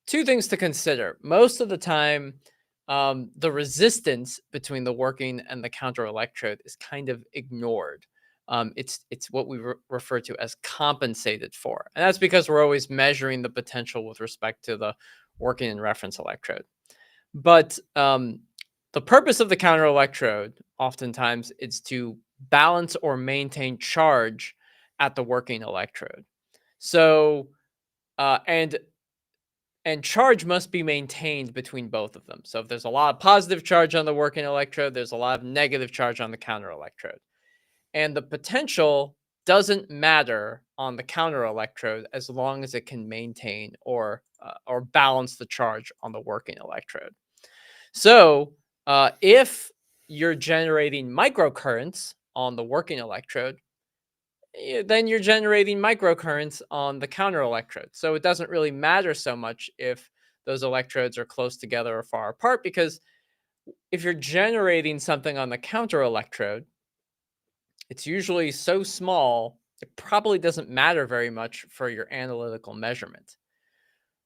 2 things to consider. Most of the time, the resistance between the working and the counter electrode is kind of ignored. It's what we refer to as compensated for. And that's because we're always measuring the potential with respect to the working and reference electrode. But the purpose of the counter electrode, oftentimes, is to balance or maintain charge at the working electrode. So, and charge must be maintained between both of them. So if there's a lot of positive charge on the working electrode, there's a lot of negative charge on the counter electrode. And the potential doesn't matter on the counter electrode as long as it can maintain or balance the charge on the working electrode. So if you're generating microcurrents on the working electrode, then you're generating microcurrents on the counter electrode. So it doesn't really matter so much if those electrodes are close together or far apart, because if you're generating something on the counter electrode, it's usually so small, it probably doesn't matter very much for your analytical measurement.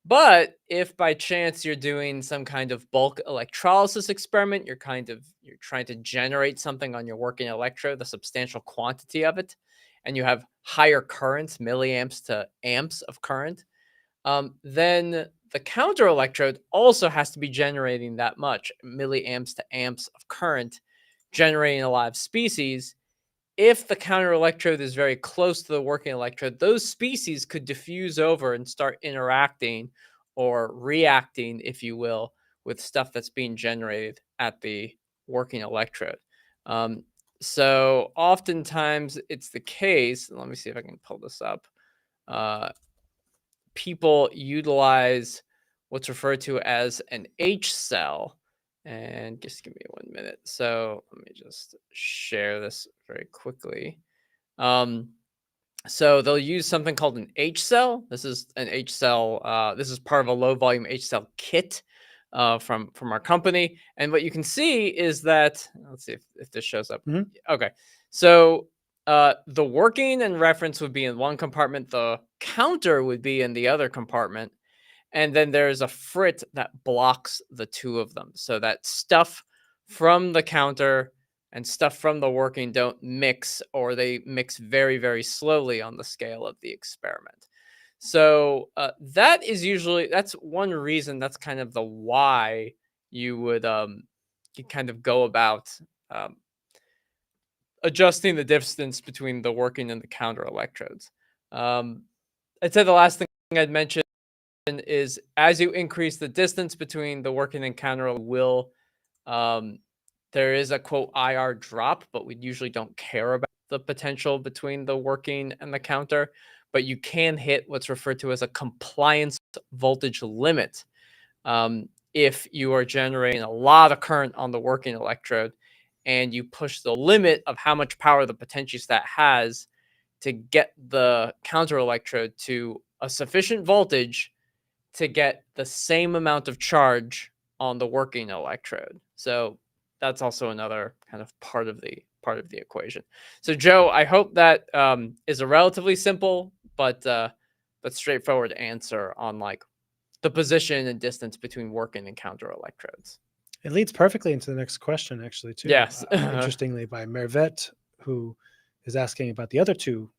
But if by chance you're doing some kind of bulk electrolysis experiment, you're trying to generate something on your working electrode, a substantial quantity of it, and you have higher currents, milliamps to amps of current, then the counter electrode also has to be generating that much milliamps to amps of current, generating a lot of species. If the counter electrode is very close to the working electrode, those species could diffuse over and start interacting or reacting, if you will, with stuff that's being generated at the working electrode. So oftentimes it's the case, let me see if I can pull this up. People utilize what's referred to as an H cell. And just give me 1 minute. So let me just share this very quickly. So they'll use something called an H cell. This is an H cell. This is part of a low volume H cell kit from our company. And what you can see is that, let's see if this shows up. Mhm. Okay. So the working and reference would be in one compartment. The counter would be in the other compartment. And then there's a frit that blocks the two of them, so that stuff from the counter and stuff from the working don't mix, or they mix very, very slowly on the scale of the experiment. So that's one reason. That's kind of the why you would you kind of go about um, adjusting the distance between the working and the counter electrodes. I'd say the last thing I'd mention is, as you increase the distance between the working and counter will there is a quote IR drop, but we usually don't care about the potential between the working and the counter, but you can hit what's referred to as a compliance voltage limit if you are generating a lot of current on the working electrode and you push the limit of how much power the potentiostat has to get the counter electrode to a sufficient voltage to get the same amount of charge on the working electrode. So that's also another kind of part of the equation. So Joe, I hope that is a relatively simple but straightforward answer on like the position and distance between working and counter electrodes. It leads perfectly into the next question, actually, too. Yes. Interestingly, by Mervet, who is asking about the other two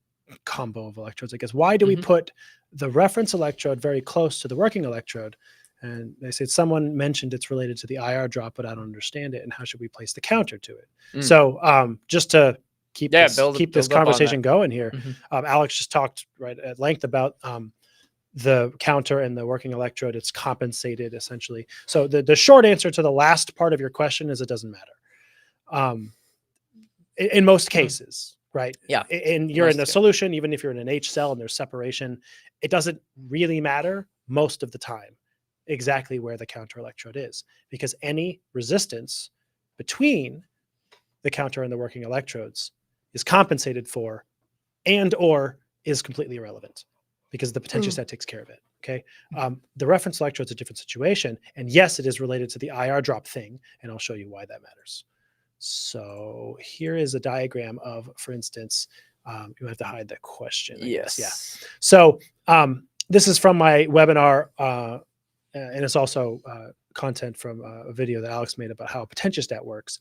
combo of electrodes, I guess. Why do we put the reference electrode very close to the working electrode? And they said someone mentioned it's related to the IR drop, but I don't understand it. And how should we place the counter to it? So just to keep this conversation going here, Alex just talked at length about the counter and the working electrode. It's compensated essentially. So the short answer to the last part of your question is it doesn't matter in most cases. Right. Yeah. And you're in a solution, even if you're in an H cell and there's separation, it doesn't really matter most of the time exactly where the counter electrode is, because any resistance between the counter and the working electrodes is compensated for and or is completely irrelevant because the potentiostat takes care of it. Okay. The reference electrode is a different situation. And yes, it is related to the IR drop thing. And I'll show you why that matters. So here is a diagram of, for instance, you have to hide that question. Yes. Yeah. So this is from my webinar, and it's also content from a video that Alex made about how a potentiostat works.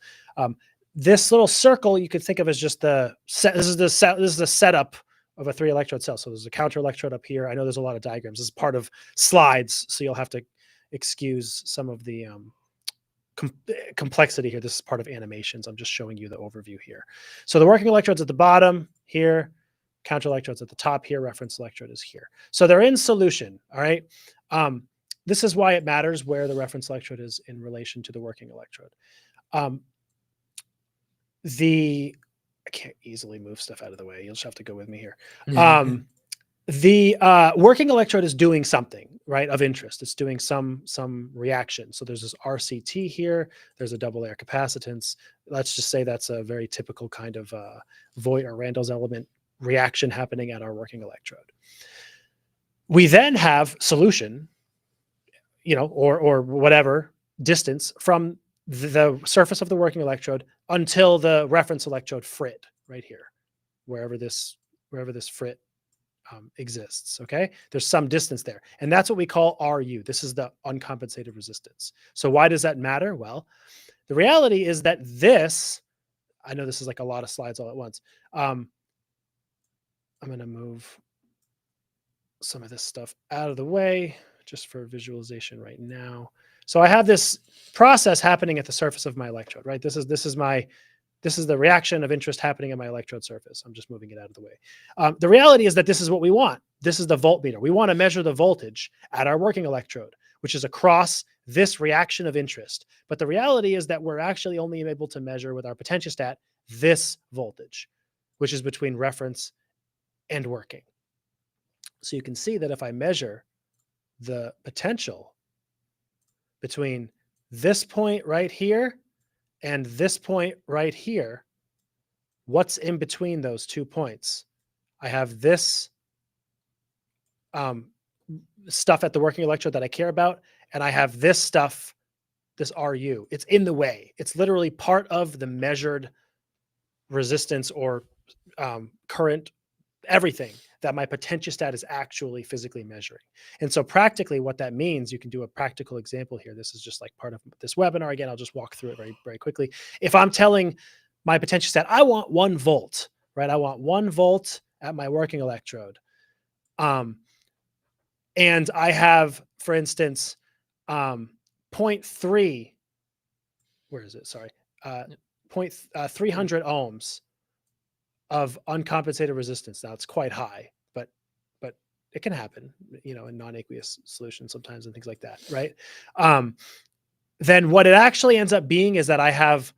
This little circle you could think of as just this is the setup of a 3 electrode cell. So there's a counter electrode up here. I know there's a lot of diagrams. This is part of slides, so you'll have to excuse some of the complexity here. This is part of animations. I'm just showing you the overview here. So the working electrode's at the bottom here, counter electrode's at the top here, reference electrode is here. So they're in solution, all right? This is why it matters where the reference electrode is in relation to the working electrode. I can't easily move stuff out of the way. You'll just have to go with me here. The working electrode is doing something, right, of interest. It's doing some reaction. So there's this RCT here. There's a double layer capacitance. Let's just say that's a very typical kind of Voigt or Randall's element reaction happening at our working electrode. We then have solution, or whatever distance from the surface of the working electrode until the reference electrode frit right here, wherever this frit exists. Okay. There's some distance there. And that's what we call RU. This is the uncompensated resistance. So why does that matter? Well, the reality is that I know this is like a lot of slides all at once. I'm going to move some of this stuff out of the way just for visualization right now. So I have this process happening at the surface of my electrode, right? This is the reaction of interest happening at my electrode surface. I'm just moving it out of the way. The reality is that this is what we want. This is the voltmeter. We want to measure the voltage at our working electrode, which is across this reaction of interest. But the reality is that we're actually only able to measure with our potentiostat this voltage, which is between reference and working. So you can see that if I measure the potential between this point right here and this point right here, what's in between those 2 points? I have this stuff at the working electrode that I care about, and I have this stuff, this RU. It's in the way. It's literally part of the measured resistance or current, everything that my potentiostat is actually physically measuring. And so practically what that means, you can do a practical example here. This is just like part of this webinar. Again, I'll just walk through it very, very quickly. If I'm telling my potentiostat, I want 1 volt, right? I want 1 volt at my working electrode. And I have, for instance, 0.3, where is it? Sorry. 300 ohms of uncompensated resistance. Now it's quite high, but it can happen, in non-aqueous solutions sometimes and things like that, right? Then what it actually ends up being is that I have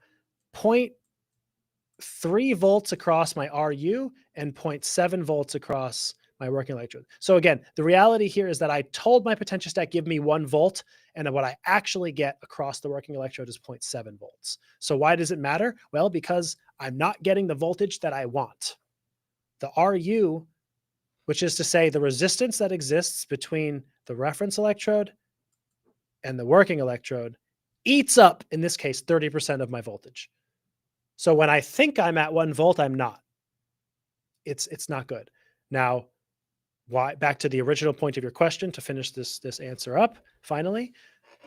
0.3 volts across my RU and 0.7 volts across my working electrode. So again, the reality here is that I told my potentiostat, give me 1 volt, and what I actually get across the working electrode is 0.7 volts. So why does it matter? Well, because I'm not getting the voltage that I want. The RU, which is to say the resistance that exists between the reference electrode and the working electrode, eats up, in this case, 30% of my voltage. So when I think I'm at 1 volt, I'm not. It's not good. Now, why, back to the original point of your question to finish this answer up, finally,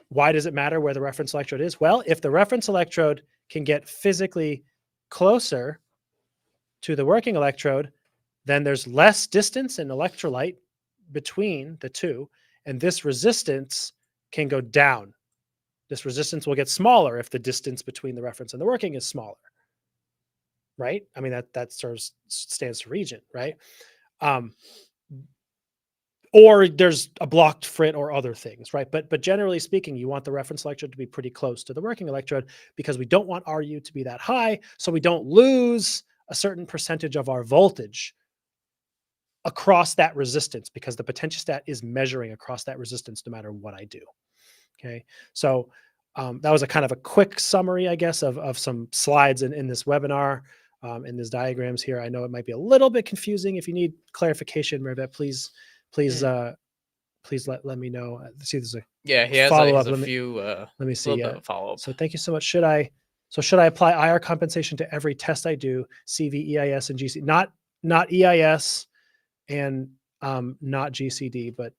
why does it matter where the reference electrode is? Well, if the reference electrode can get physically closer to the working electrode, then there's less distance in electrolyte between the two, and this resistance can go down. This resistance will get smaller if the distance between the reference and the working is smaller, right? I mean, that sort of stands to reason, right? Or there's a blocked frit or other things, right? But generally speaking, you want the reference electrode to be pretty close to the working electrode because we don't want RU to be that high, so we don't lose a certain percentage of our voltage across that resistance because the potentiostat is measuring across that resistance no matter what I do. Okay, so that was a kind of a quick summary, I guess, of some slides in this webinar, in these diagrams here. I know it might be a little bit confusing. If you need clarification, Mervet, please let me know. See, there's a he has follow up. a few. Let me see. Yeah. Follow up. So thank you so much. Should I apply IR compensation to every test I do? CV, EIS, and GC. Not EIS and not GCD, but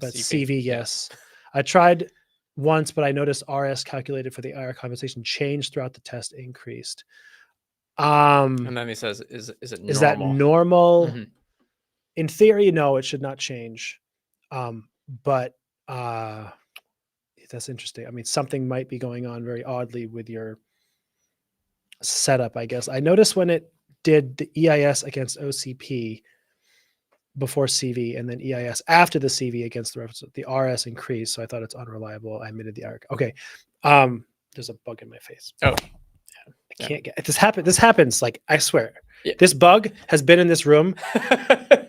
CV. Yes, I tried once, but I noticed RS calculated for the IR compensation changed throughout the test, increased. And then he says, "Is it normal?" Is that normal? Mm-hmm. In theory, no, it should not change. But that's interesting. I mean, something might be going on very oddly with your setup, I guess. I noticed when it did the EIS against OCP before CV and then EIS after the CV against the reference, the RS increased. So I thought it's unreliable. I omitted the IR. Okay. There's a bug in my face. Oh. I can't get this happens, like, I swear. Yeah. This bug has been in this room.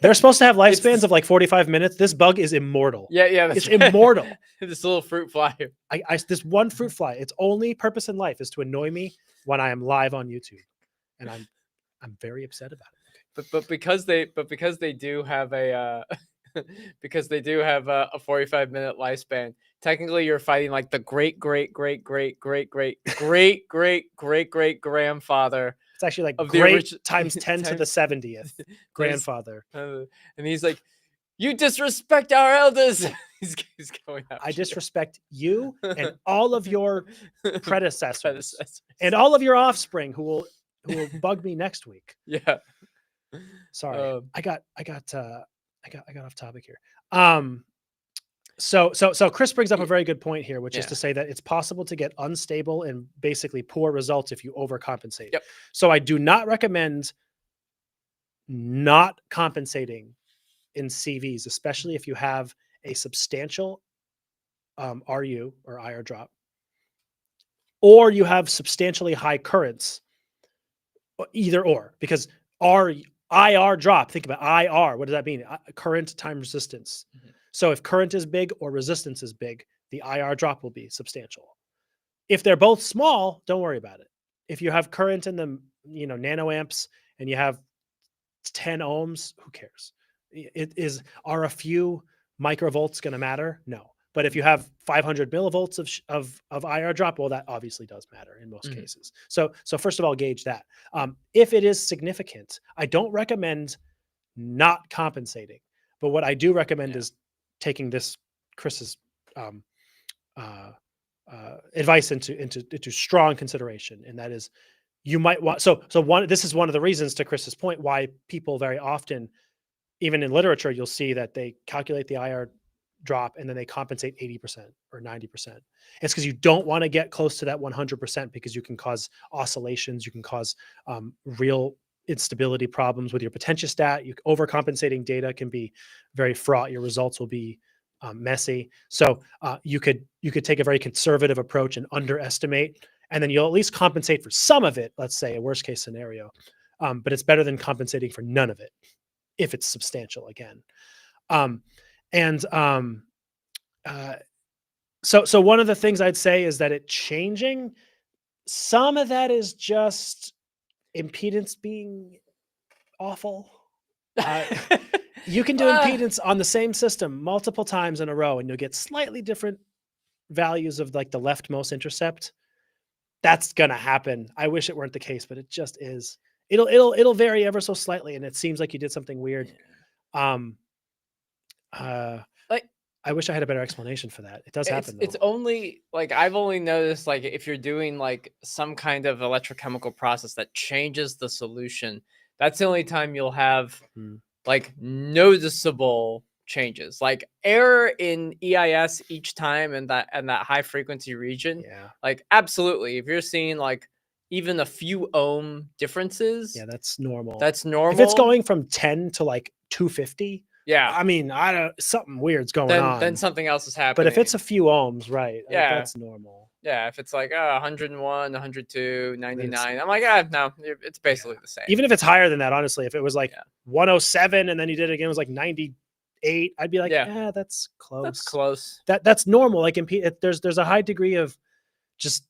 They're supposed to have lifespans of like 45 minutes. This bug is immortal. Yeah, it's immortal. This little fruit fly. This one fruit fly. Its only purpose in life is to annoy me when I am live on YouTube, and I'm very upset about it. But because they do have a because they do have a 45-minute lifespan. Technically, you're fighting like the great grandfather. It's actually like of great times 10 to the 70th grandfather. And he's like, "You disrespect our elders." he's going out. I disrespect you and all of your predecessors and all of your offspring who will bug me next week. Yeah. Sorry, I got off topic here. So Chris brings up a very good point here, which is to say that it's possible to get unstable and basically poor results if you overcompensate. Yep. So I do not recommend not compensating in CVs, especially if you have a substantial RU or IR drop, or you have substantially high currents, either or, because IR drop, think about IR, what does that mean? Current time resistance. So if current is big or resistance is big, the IR drop will be substantial. If they're both small, don't worry about it. If you have current in the nanoamps and you have 10 ohms, who cares? Are a few microvolts going to matter? No. But if you have 500 millivolts of IR drop, well, that obviously does matter in most cases. So first of all, gauge that. If it is significant, I don't recommend not compensating. But what I do recommend is taking this Chris's advice into strong consideration, and that is you might want. This is one of the reasons, to Chris's point, why people very often, even in literature, you'll see that they calculate the IR drop and then they compensate 80% or 90%. It's because you don't want to get close to that 100% because you can cause oscillations, you can cause real instability problems with your potentiostat. Overcompensating data can be very fraught. Your results will be messy. So you could take a very conservative approach and underestimate, and then you'll at least compensate for some of it. Let's say a worst case scenario, but it's better than compensating for none of it if it's substantial again. So one of the things I'd say is that it changing, some of that is just impedance being awful. You can do impedance on the same system multiple times in a row and you'll get slightly different values of like the leftmost intercept. That's going to happen. I wish it weren't the case, but it just is. It'll vary ever so slightly, and it seems like you did something weird. I wish I had a better explanation for that. It does happen though. It's only like I've only noticed like if you're doing like some kind of electrochemical process that changes the solution, that's the only time you'll have like noticeable changes, like error in EIS each time and that high frequency region. Yeah. Like absolutely, if you're seeing like even a few ohm differences, yeah, that's normal. That's normal. If it's going from 10 to like 250, yeah, I mean, something weird's going on. Then something else is happening. But if it's a few ohms, right? Yeah, that's normal. Yeah, if it's like 101, 102, 99, I'm like, no, it's basically the same. Even if it's higher than that, honestly, if it was like 107 and then you did it again, it was like 98, I'd be like, yeah, that's close. That's close. That's normal. Like there's a high degree of just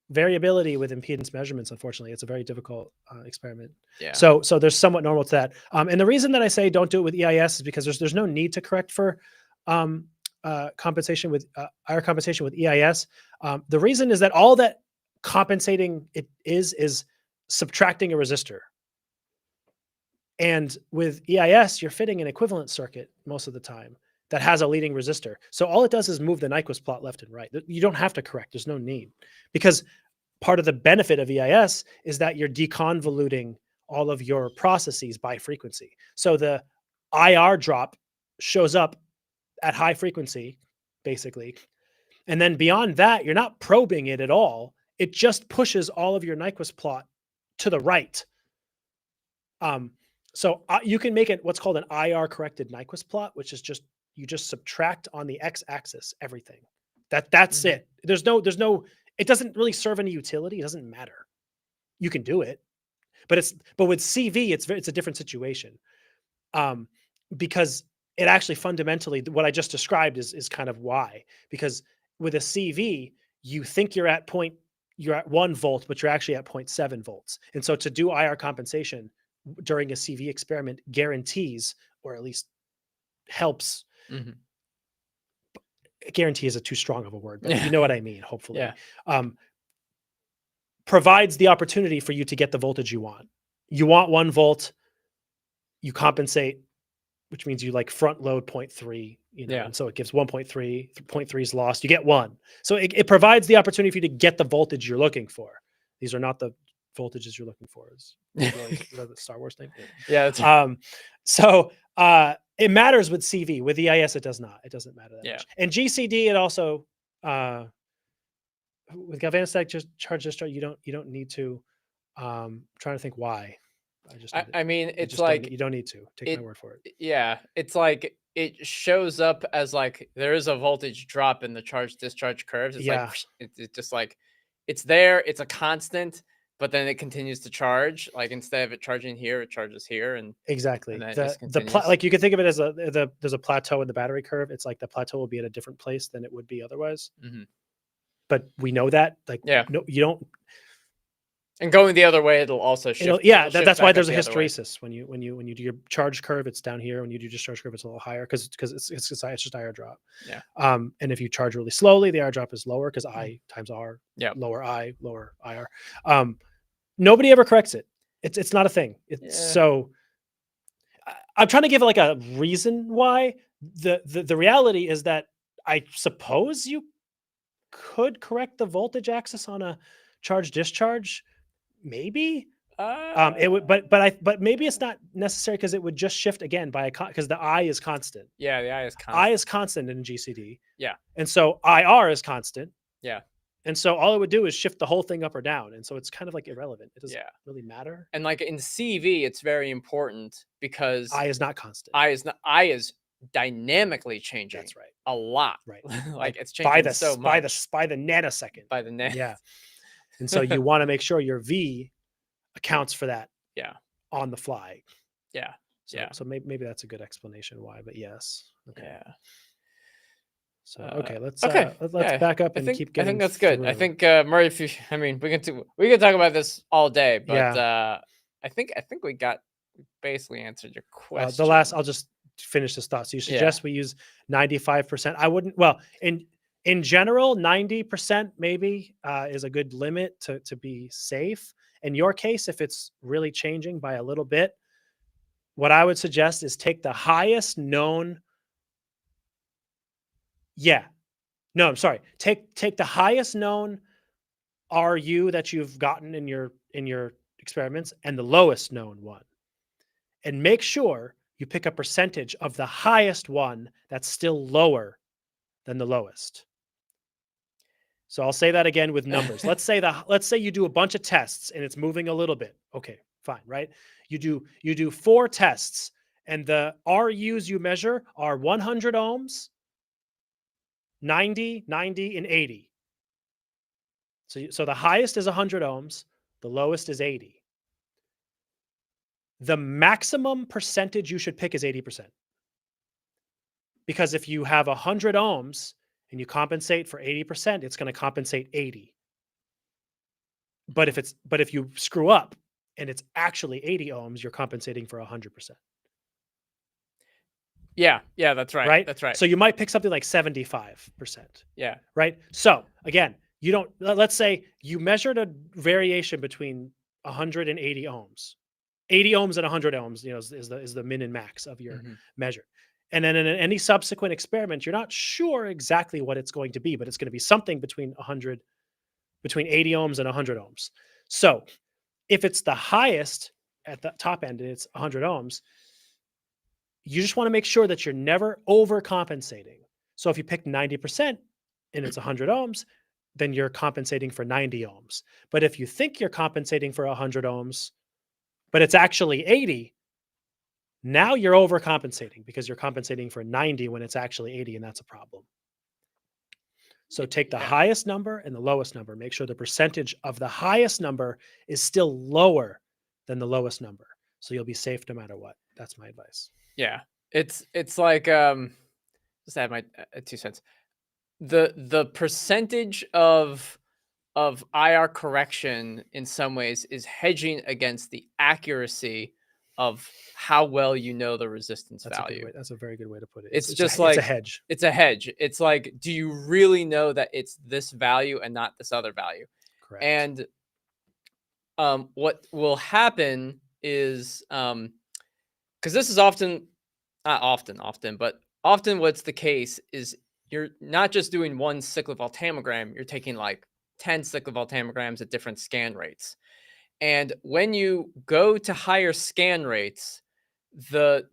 variability with impedance measurements. Unfortunately, it's a very difficult experiment. Yeah. So there's somewhat normal to that. And the reason that I say don't do it with EIS is because there's no need to correct for compensation with IR compensation with EIS. The reason is that all that compensating it is subtracting a resistor. And with EIS, you're fitting an equivalent circuit most of the time that has a leading resistor. So all it does is move the Nyquist plot left and right. You don't have to correct. There's no need, because part of the benefit of EIS is that you're deconvoluting all of your processes by frequency. So the IR drop shows up at high frequency, basically. And then beyond that, you're not probing it at all. It just pushes all of your Nyquist plot to the right. So you can make it what's called an IR corrected Nyquist plot, which is just, you just subtract on the x-axis everything. That's it. There's no, it doesn't really serve any utility. It doesn't matter. You can do it, but with CV, it's a different situation. Because it actually fundamentally, what I just described is kind of why. Because with a CV, you think you're at 1 volt, but you're actually at 0.7 volts. And so to do IR compensation during a CV experiment guarantees, or at least helps. Guarantee is too strong of a word, but you know what I mean, hopefully. Yeah. Provides the opportunity for you to get the voltage you want. You want 1 volt, you compensate, which means you like front load 0.3, and so it gives 1.3, 0.3 is lost, you get 1. So it provides the opportunity for you to get the voltage you're looking for. These are not the voltages you're looking for. Is the Star Wars thing? Yeah. It matters with CV. With EIS, it does not. It doesn't matter that Yeah. much. And GCD, it also with galvanostatic charge discharge, you don't need to. I'm trying to think why. I mean, you it's just like don't, you don't need to take my word for it. Yeah, it's like it shows up as like there is a voltage drop in the charge discharge curves. It's Yeah. like it's just like it's there. It's a constant, but then it continues to charge. Like instead of it charging here, it charges here, and Exactly. then it just continues. Like you can think of it as there's a plateau in the battery curve. It's like the plateau will be at a different place than it would be otherwise. But we know that, like, Yeah. no, you don't. And going the other way, it'll also shift. Yeah, it'll shift that's why back there's up a the other way. hysteresis when you do your charge curve, it's down here. When you do discharge curve, it's a little higher because it's just IR drop. Yeah. And if you charge really slowly, the IR drop is lower because I times R. Yeah. Lower I, lower IR. Nobody ever corrects it. It's not a thing. So I'm trying to give like a reason why. The reality is that I suppose you could correct the voltage axis on a charge discharge. Maybe it would, but maybe it's not necessary because it would just shift again by because the I is constant. Yeah, the I is constant. I is constant in GCD. Yeah. And so IR is constant. Yeah. And so all it would do is shift the whole thing up or down. And so it's kind of like irrelevant. It doesn't really matter. And like in CV, it's very important because I is not constant. I is dynamically changing. That's right. A lot. Right. Like it's changing so much. By the nanosecond. By the nanosecond. Yeah. And so you want to make sure your V accounts for that. Yeah. On the fly. Yeah. So maybe that's a good explanation why, but yes. Okay. Yeah. So okay, let's back up and keep going. I think that's good. I think Murray, we can talk about this all day, but I think we basically answered your question. I'll just finish this thought. So you suggest we use 95%. I wouldn't. Well, in general, 90% maybe is a good limit to be safe. In your case, if it's really changing by a little bit, what I would suggest is take the highest known. Yeah. No, I'm sorry. Take the highest known RU that you've gotten in your experiments and the lowest known one. And make sure you pick a percentage of the highest one that's still lower than the lowest. So I'll say that again with numbers. Let's say you do a bunch of tests and it's moving a little bit. Okay, fine, right? You do 4 tests and the RUs you measure are 100 ohms, 90, 90, and 80. So the highest is 100 ohms, the lowest is 80. The maximum percentage you should pick is 80%. Because if you have 100 ohms and you compensate for 80%, it's going to compensate 80. But if you screw up and it's actually 80 ohms, you're compensating for 100%. Yeah, that's right. Right? That's right. So you might pick something like 75%. Yeah. Right? So again, let's say you measured a variation between 100 and 80 ohms. 80 ohms and 100 ohms, is the min and max of your measure. And then in any subsequent experiment, you're not sure exactly what it's going to be, but it's going to be something between 80 ohms and 100 ohms. So if it's the highest at the top end and it's 100 ohms, you just want to make sure that you're never overcompensating. So if you pick 90% and it's 100 ohms, then you're compensating for 90 ohms. But if you think you're compensating for 100 ohms, but it's actually 80, now you're overcompensating because you're compensating for 90 when it's actually 80, and that's a problem. So take the highest number and the lowest number. Make sure the percentage of the highest number is still lower than the lowest number. So you'll be safe no matter what. That's my advice. Yeah. It's like just add my 2 cents. The percentage of IR correction in some ways is hedging against the accuracy of how well you know the resistance value. That's a very good way to put it. It's just like it's a hedge. It's a hedge. It's like, do you really know that it's this value and not this other value? Correct. And what will happen is because this is often what's the case is you're not just doing one cyclic voltammogram, you're taking like 10 cyclic voltammograms at different scan rates. And when you go to higher scan rates, the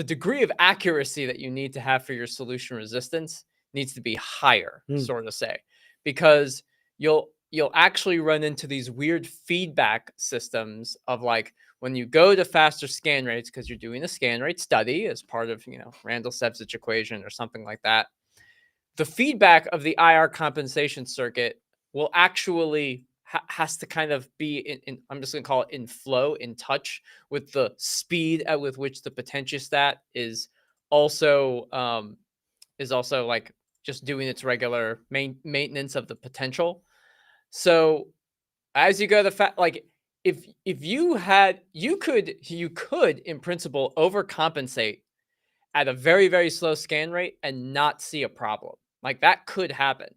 degree of accuracy that you need to have for your solution resistance needs to be higher, sort of say, because you'll actually run into these weird feedback systems of like when you go to faster scan rates because you're doing a scan rate study as part of, you know, Randall-Sevcich equation or something like that. The feedback of the IR compensation circuit will actually has to kind of be in I'm just going to call it in flow, in touch with the speed with which the potentiostat is also like just doing its regular maintenance of the potential. So as you go like if you could in principle overcompensate at a very, very slow scan rate and not see a problem. Like that could happen.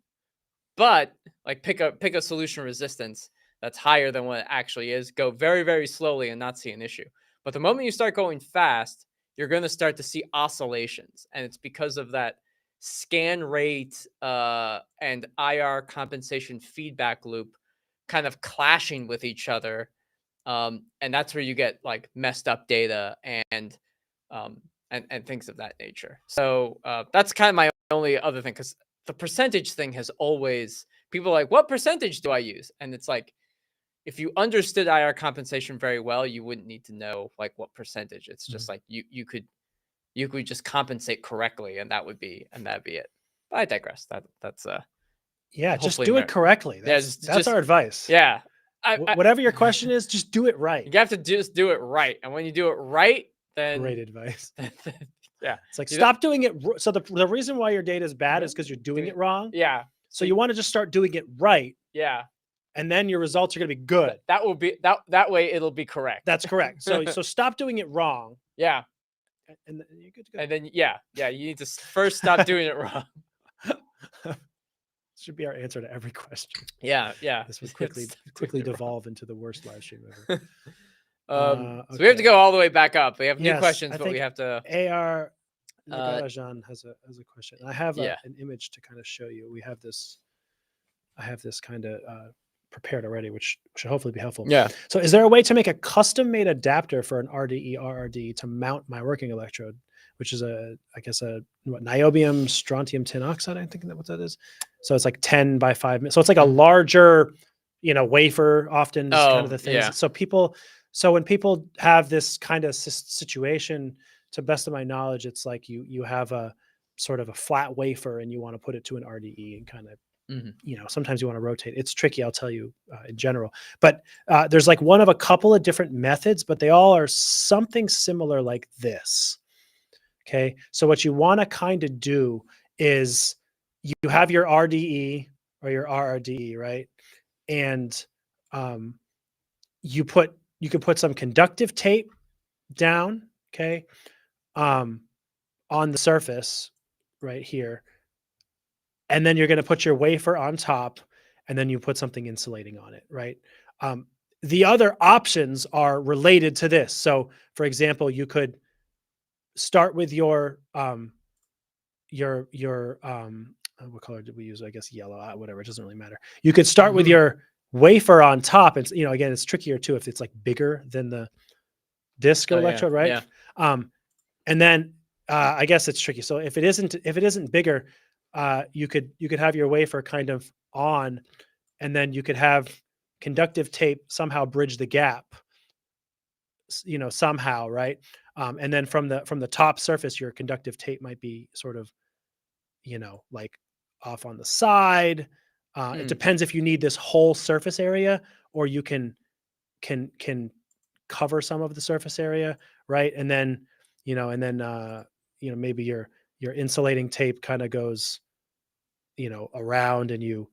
But like pick a solution resistance that's higher than what it actually is, go very, very slowly and not see an issue. But the moment you start going fast, you're going to start to see oscillations. And it's because of that scan rate and IR compensation feedback loop kind of clashing with each other. And that's where you get like messed up data and things of that nature. So that's kind of my only other thing, because the percentage thing has always, people are like, what percentage do I use? And it's like, if you understood IR compensation very well, you wouldn't need to know like what percentage. It's just like you could just compensate correctly, and that'd be it. But I digress. That's yeah, just do it correctly. That's our advice. Yeah. Whatever your question is, just do it right. You have to just do it right. And when you do it right, then great advice. Yeah. It's like, stop doing it. So the reason why your data is bad is because you're doing it wrong. Yeah. So you want to just start doing it right. Yeah. And then your results are going to be good. That will be that way it'll be correct. That's correct. So stop doing it wrong. Yeah. And you're good to go. And then you need to first stop doing it wrong. Should be our answer to every question. Yeah. This would quickly devolve into the worst live stream ever. So we have to go all the way back up. We have new questions, but we have to. AR Nagarajan has a question. I have an image to kind of show you. I have this kind of prepared already, which should hopefully be helpful. Yeah. So is there a way to make a custom-made adapter for an RDE, RRDE to mount my working electrode, which is niobium strontium tin oxide? I think what that is. So it's like 10 by 5. So it's like a larger, wafer often is kind of the thing. Yeah. So when people have this kind of situation, to best of my knowledge, it's like you have a sort of a flat wafer and you want to put it to an RDE and kind of, sometimes you want to rotate. It's tricky, I'll tell you in general. But there's like one of a couple of different methods, but they all are something similar like this. Okay. So what you want to kind of do is you have your RDE or your RRDE, right? And you could put some conductive tape down, okay, on the surface right here. And then you're going to put your wafer on top, and then you put something insulating on it, right? The other options are related to this. So, for example, you could start with your what color did we use? I guess yellow, whatever. It doesn't really matter. You could start with your wafer on top, and again, it's trickier too if it's like bigger than the disc electrode, right? Yeah. And then I guess it's tricky. So if it isn't bigger, you could have your wafer kind of on, and then you could have conductive tape somehow bridge the gap, somehow, right? And then from the top surface, your conductive tape might be sort of, like off on the side. It depends if you need this whole surface area, or you can cover some of the surface area, right? And then, maybe your insulating tape kind of goes, around, and you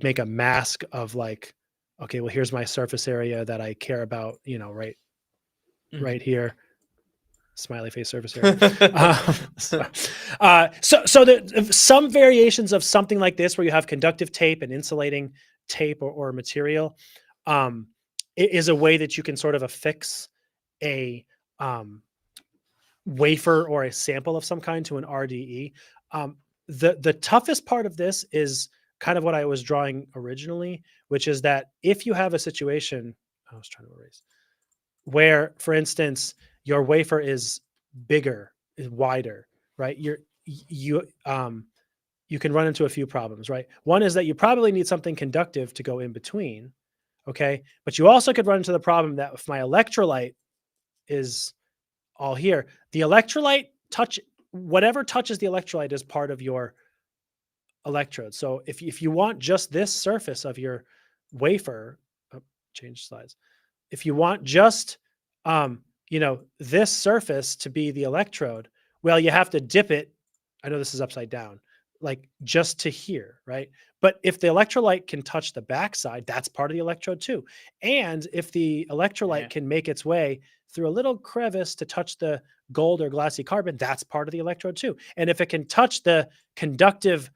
make a mask of like, okay, well, here's my surface area that I care about, right here. Smiley face surface area. So there's some variations of something like this where you have conductive tape and insulating tape or material. It is a way that you can sort of affix a wafer or a sample of some kind to an RDE. The toughest part of this is kind of what I was drawing originally, which is that if you have a situation, I was trying to erase, where, for instance, your wafer is bigger, is wider, right? You can run into a few problems, right? One is that you probably need something conductive to go in between, okay? But you also could run into the problem that if my electrolyte is all here, the electrolyte whatever touches the electrolyte is part of your electrode. So if you want just this surface of your wafer, change slides. If you want just this surface to be the electrode, well, you have to dip it. I know this is upside down, like just to here, right? But if the electrolyte can touch the backside, that's part of the electrode too. And if the electrolyte can make its way through a little crevice to touch the gold or glassy carbon, that's part of the electrode too. And if it can touch the conductive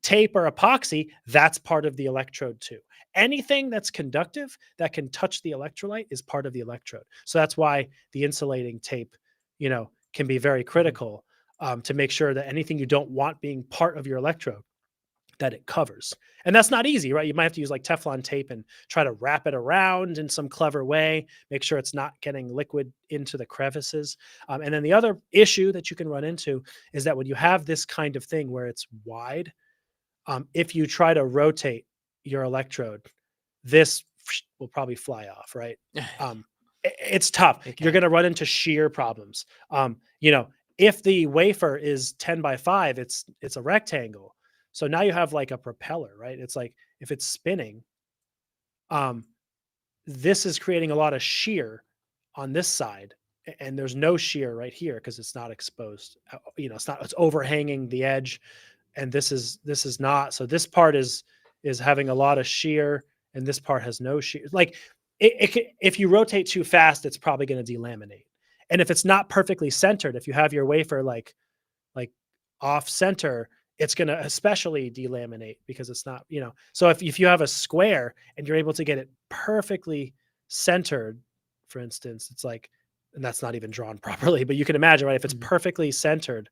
tape or epoxy, that's part of the electrode too. Anything that's conductive that can touch the electrolyte is part of the electrode. So that's why the insulating tape, can be very critical to make sure that anything you don't want being part of your electrode, that it covers. And that's not easy, right? You might have to use like Teflon tape and try to wrap it around in some clever way, make sure it's not getting liquid into the crevices. And then the other issue that you can run into is that when you have this kind of thing where it's wide, if you try to rotate your electrode, this will probably fly off, right? It's tough. You're going to run into shear problems. If the wafer is 10 by 5, it's a rectangle. So now you have like a propeller, right? It's like if it's spinning, this is creating a lot of shear on this side, and there's no shear right here because it's not exposed. It's overhanging the edge. And this is not. So this part is having a lot of shear, and this part has no shear. Like if you rotate too fast, it's probably going to delaminate. And if it's not perfectly centered, if you have your wafer like off center, it's going to especially delaminate because it's not, So if you have a square and you're able to get it perfectly centered, for instance, it's like, and that's not even drawn properly, but you can imagine, right? If it's perfectly centered,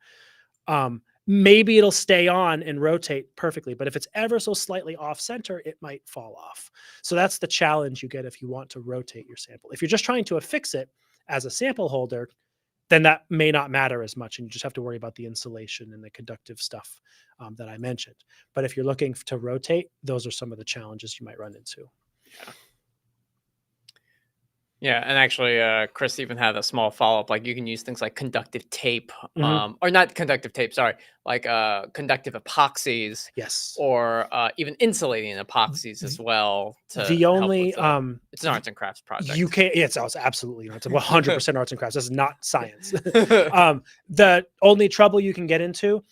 maybe it'll stay on and rotate perfectly. But if it's ever so slightly off center, it might fall off. So that's the challenge you get if you want to rotate your sample. If you're just trying to affix it as a sample holder, then that may not matter as much. And you just have to worry about the insulation and the conductive stuff that I mentioned. But if you're looking to rotate, those are some of the challenges you might run into. Yeah, and actually, Chris even had a small follow-up. Like you can use things like conductive tape, or not conductive tape. Sorry, like conductive epoxies. Yes. Or even insulating epoxies as well. The only it's an arts and crafts project. You can't. It's absolutely not. It's 100% arts and crafts. This is not science. The only trouble you can get into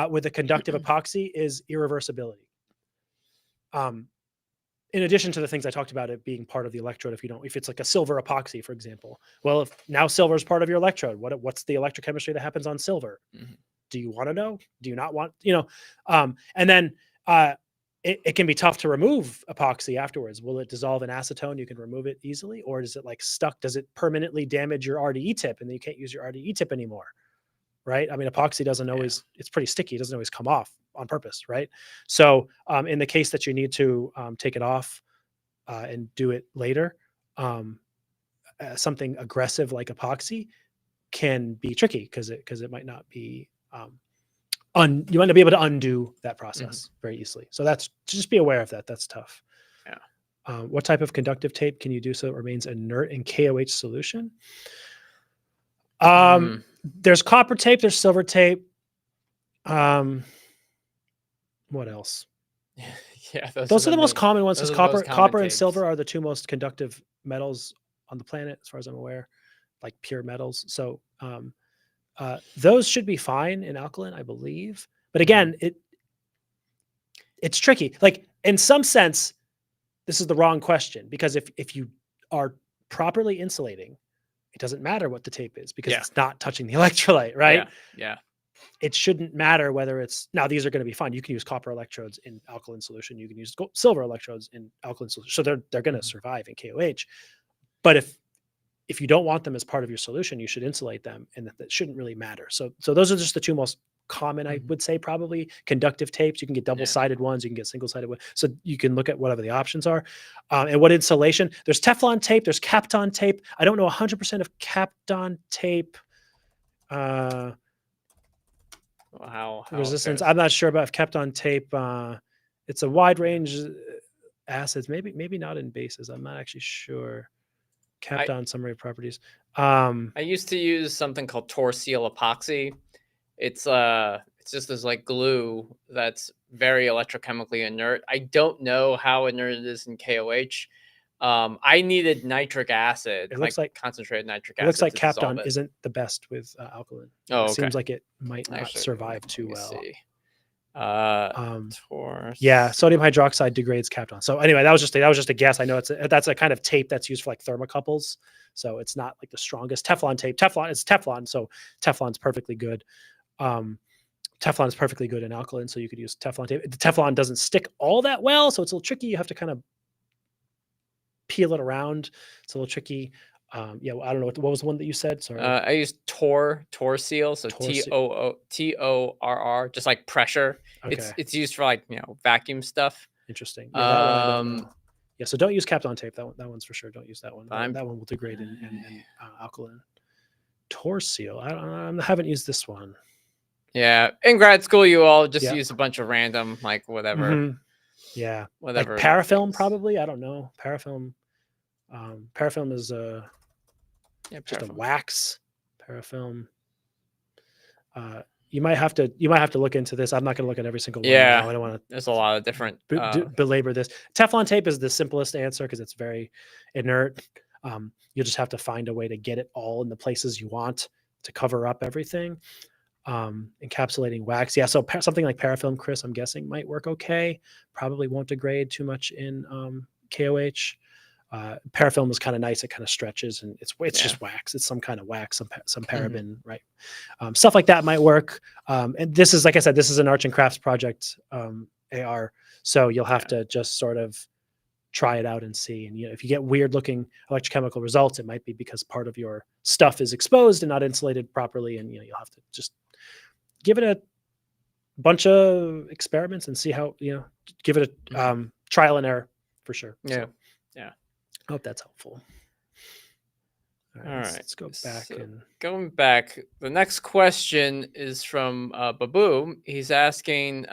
with a conductive epoxy is irreversibility. In addition to the things I talked about, it being part of the electrode, if it's like a silver epoxy, for example, well, if now silver is part of your electrode, what's the electrochemistry that happens on silver? Do you want to know? Do you not want, and then it can be tough to remove epoxy afterwards. Will it dissolve in acetone? You can remove it easily, or is it like stuck? Does it permanently damage your RDE tip and then you can't use your RDE tip anymore? Right. I mean, epoxy doesn't always, it's pretty sticky. It doesn't always come off on purpose. Right. So in the case that you need to take it off and do it later, something aggressive like epoxy can be tricky because it might not be, you might not be able to undo that process very easily. So just be aware of that. That's tough. Yeah. What type of conductive tape can you do so it remains inert in KOH solution? There's copper tape, there's silver tape. What else? Yeah, those are the most common ones. Because copper and tapes. Silver are the two most conductive metals on the planet, as far as I'm aware, like pure metals. So those should be fine in alkaline, I believe. But again, it's tricky. Like in some sense, this is the wrong question, because if you are properly insulating, it doesn't matter what the tape is because it's not touching the electrolyte, right? Yeah. It shouldn't matter whether now these are going to be fine. You can use copper electrodes in alkaline solution. You can use silver electrodes in alkaline solution. So they're going to survive in KOH. But if you don't want them as part of your solution, you should insulate them, and that shouldn't really matter. So those are just the two most common, I would say, probably. Conductive tapes, you can get double-sided ones, you can get single-sided ones. So you can look at whatever the options are. And what insulation? There's Teflon tape, there's Kapton tape. I don't know 100% of Kapton tape how resistance. I'm not sure about if Kapton tape. It's a wide range acids, maybe not in bases. I'm not actually sure. Kapton summary properties. I used to use something called Torsil epoxy. It's just this like glue that's very electrochemically inert. I don't know how inert it is in KOH. I needed nitric acid. It looks like concentrated nitric acid. It looks like Kapton isn't the best with alkaline. Oh, okay. It seems like it might not survive too well. See. Yeah, sodium hydroxide degrades Kapton. So anyway, that was just a guess. I know that's a kind of tape that's used for like thermocouples. So it's not like the strongest Teflon tape. It's Teflon, so Teflon's perfectly good. Teflon is perfectly good in alkaline, so you could use Teflon tape. The Teflon doesn't stick all that well, so it's a little tricky. You have to kind of peel it around. It's a little tricky. Yeah, well, I don't know what was the one that you said. Sorry, I used Torsil, so TOORR, just like pressure. Okay. It's used for like vacuum stuff. Interesting. Yeah, that one I don't know. Yeah, so don't use Kapton tape. That one's for sure. Don't use that one. That one will degrade in alkaline. Torsil. I haven't used this one. Yeah, in grad school, you all just use a bunch of random like whatever. Mm-hmm. Yeah, whatever. Like parafilm, probably. I don't know. Parafilm. Parafilm is just a wax. Parafilm. You might have to look into this. I'm not going to look at every single one. Yeah, I don't want to. There's a lot of different. Belabor this. Teflon tape is the simplest answer because it's very inert. You'll just have to find a way to get it all in the places you want to cover up everything. Encapsulating wax. Yeah, so something like parafilm, Chris, I'm guessing might work okay. Probably won't degrade too much in KOH. Parafilm is kind of nice. It kind of stretches and it's just wax. It's some kind of wax, some paraben, right? Stuff like that might work. And this is, like I said, this is an Arts and Crafts project, AR. So you'll have to just sort of try it out and see. And if you get weird looking electrochemical results, it might be because part of your stuff is exposed and not insulated properly. And you'll have to just give it a bunch of experiments and see how, give it a trial and error for sure. Yeah. So, I hope that's helpful. All right. Let's go back. Going back, the next question is from Babu. He's asking,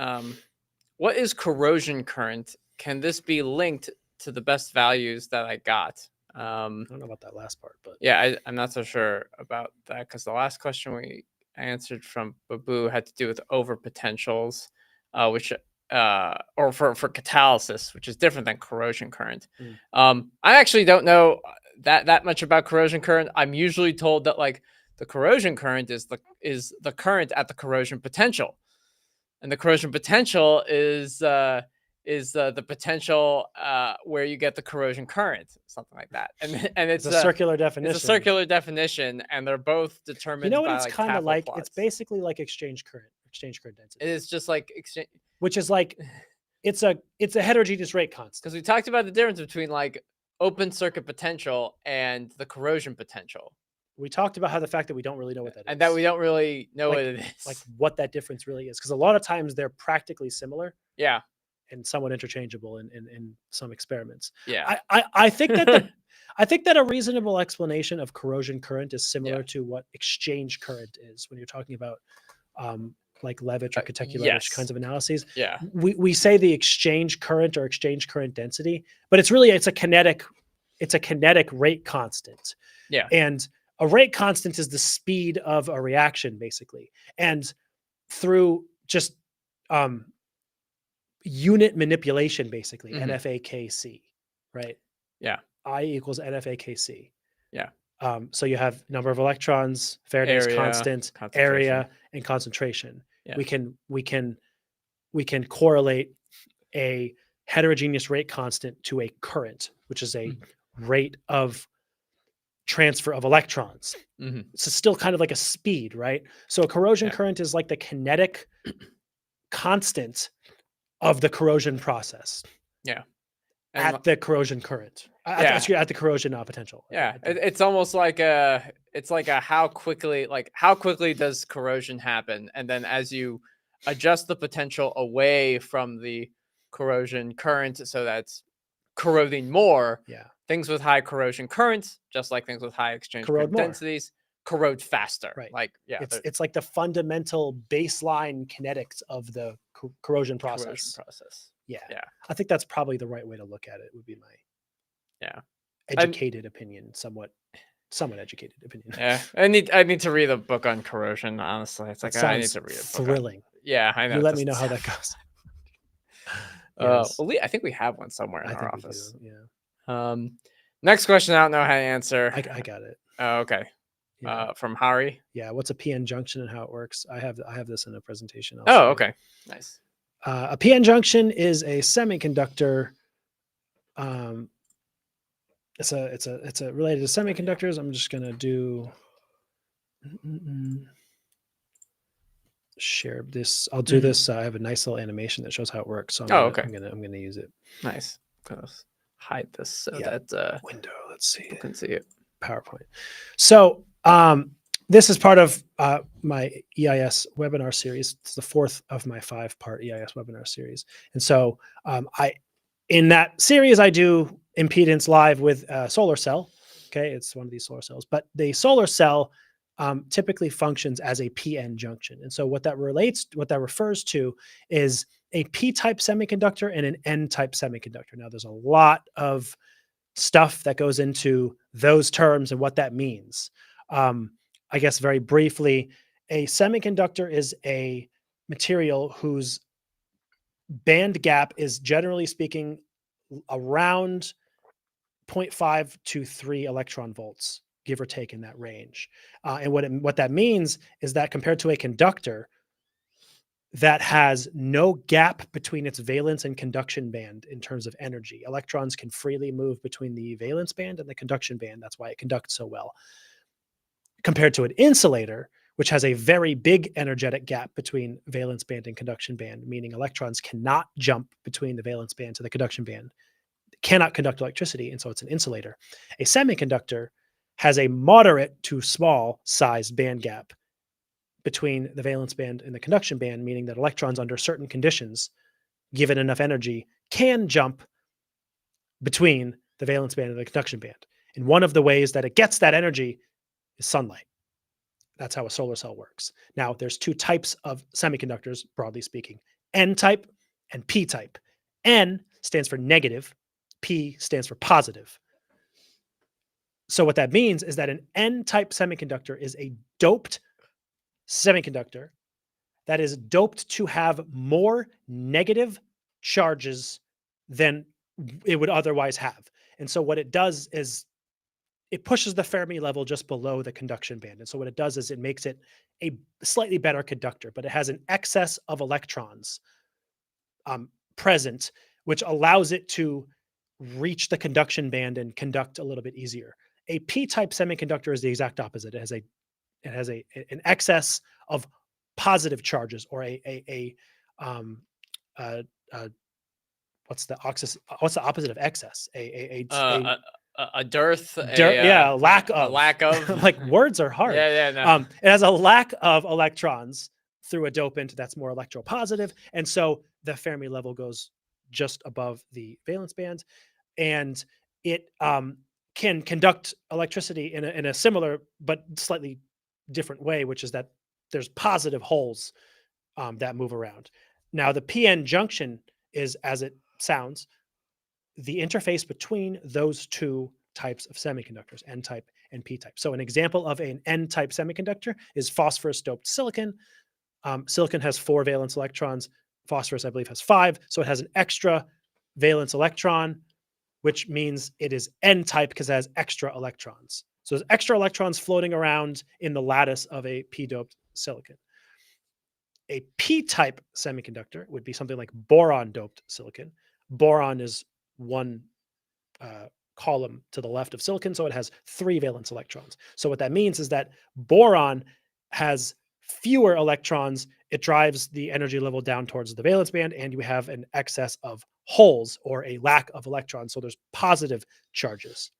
what is corrosion current? Can this be linked to the best values that I got? I don't know about that last part, but yeah, I'm not so sure about that because the last question we answered from Babu had to do with overpotentials, which or for catalysis, which is different than corrosion current. I actually don't know that much about corrosion current. I'm usually told that like the corrosion current is the current at the corrosion potential, and the corrosion potential is the potential where you get the corrosion current, something like that. And it's a circular definition. It's a circular definition, and they're both determined. You know what by, it's kind of like? It's basically like exchange current density. It is just like exchange, which is like it's a heterogeneous rate constant. Because we talked about the difference between like open circuit potential and the corrosion potential. We talked about how the fact that we don't really know what that is. And that we don't really know what it is. Like what that difference really is. Because a lot of times they're practically similar. Yeah. And somewhat interchangeable in some experiments. Yeah. I think that I think that a reasonable explanation of corrosion current is similar to what exchange current is when you're talking about like Levitt or Caticular kinds of analyses. Yeah. We say the exchange current or exchange current density, but it's a kinetic rate constant. Yeah. And a rate constant is the speed of a reaction, basically. And through just unit manipulation, basically, NFAKC, right? Yeah. I equals NFAKC. Yeah. So you have number of electrons, Faraday's constant, area, and concentration. Yeah. We can correlate a heterogeneous rate constant to a current, which is a rate of transfer of electrons. So still kind of like a speed, right? So a corrosion current is like the kinetic constant of the corrosion process. Yeah. And at the corrosion current. Yeah. At the corrosion potential. Yeah, it's almost like a how quickly does corrosion happen, and then as you adjust the potential away from the corrosion current, so that's corroding more. Yeah. Things with high corrosion currents, just like things with high exchange Corrode current more. densities, corrode faster. Right. Like it's like the fundamental baseline kinetics of the corrosion process. corrosion process. Yeah. Yeah. I think that's probably the right way to look at it. Would be my educated opinion, somewhat educated opinion. Yeah, I need to read a book on corrosion. Honestly, it's like I need to read a book. Thrilling. Yeah, I know. You let me know how that goes. Well, I think we have one somewhere in our office. We do, yeah. Next question, I don't know how to answer. I got it. Oh, okay. Yeah. From Hari. Yeah. What's a PN junction and how it works? I have this in a presentation. Oh, okay. Nice. A PN junction is a semiconductor. It's a related to semiconductors. I'm just gonna do share this. I'll do this. I have a nice little animation that shows how it works. So I'm gonna use it. Nice. Let's hide this so that window. Let's see. People can see it. PowerPoint. So this is part of my EIS webinar series. It's the 4th of my 5-part EIS webinar series. And so in that series, I do impedance live with a solar cell. Okay, it's one of these solar cells. But the solar cell typically functions as a PN junction. And so what that refers to is a P-type semiconductor and an N-type semiconductor. Now, there's a lot of stuff that goes into those terms and what that means. I guess very briefly, a semiconductor is a material whose band gap is, generally speaking, around 0.5 to 3 electron volts, give or take in that range. And what that means is that compared to a conductor that has no gap between its valence and conduction band in terms of energy, electrons can freely move between the valence band and the conduction band. That's why it conducts so well. Compared to an insulator, which has a very big energetic gap between valence band and conduction band, meaning electrons cannot jump between the valence band to the conduction band, cannot conduct electricity, and so it's an insulator. A semiconductor has a moderate to small sized band gap between the valence band and the conduction band, meaning that electrons under certain conditions, given enough energy, can jump between the valence band and the conduction band. And one of the ways that it gets that energy is sunlight. That's how a solar cell works. Now, there's 2 types of semiconductors, broadly speaking, N-type and P-type. N stands for negative, P stands for positive. So what that means is that an N-type semiconductor is a doped semiconductor that is doped to have more negative charges than it would otherwise have. And so what it does is it pushes the Fermi level just below the conduction band. And so what it does is it makes it a slightly better conductor, but it has an excess of electrons present, which allows it to reach the conduction band and conduct a little bit easier. A P-type semiconductor is the exact opposite. It has an excess of positive charges, or what's the opposite of excess? A dearth. Lack of. A lack of. Like, words are hard. No. It has a lack of electrons through a dopant that's more electropositive, and so the Fermi level goes just above the valence band, and it can conduct electricity in a similar but slightly different way, which is that there's positive holes that move around. Now, the PN junction is, as it sounds, the interface between those 2 types of semiconductors, N-type and P-type. So an example of an N-type semiconductor is phosphorus-doped silicon. Silicon has 4 valence electrons. Phosphorus, I believe, has 5. So it has an extra valence electron, which means it is N-type because it has extra electrons. So there's extra electrons floating around in the lattice of a P-doped silicon. A P-type semiconductor would be something like boron-doped silicon. Boron is 1 column to the left of silicon, so it has 3 valence electrons. So what that means is that boron has fewer electrons, it drives the energy level down towards the valence band, and you have an excess of holes or a lack of electrons. So there's positive charges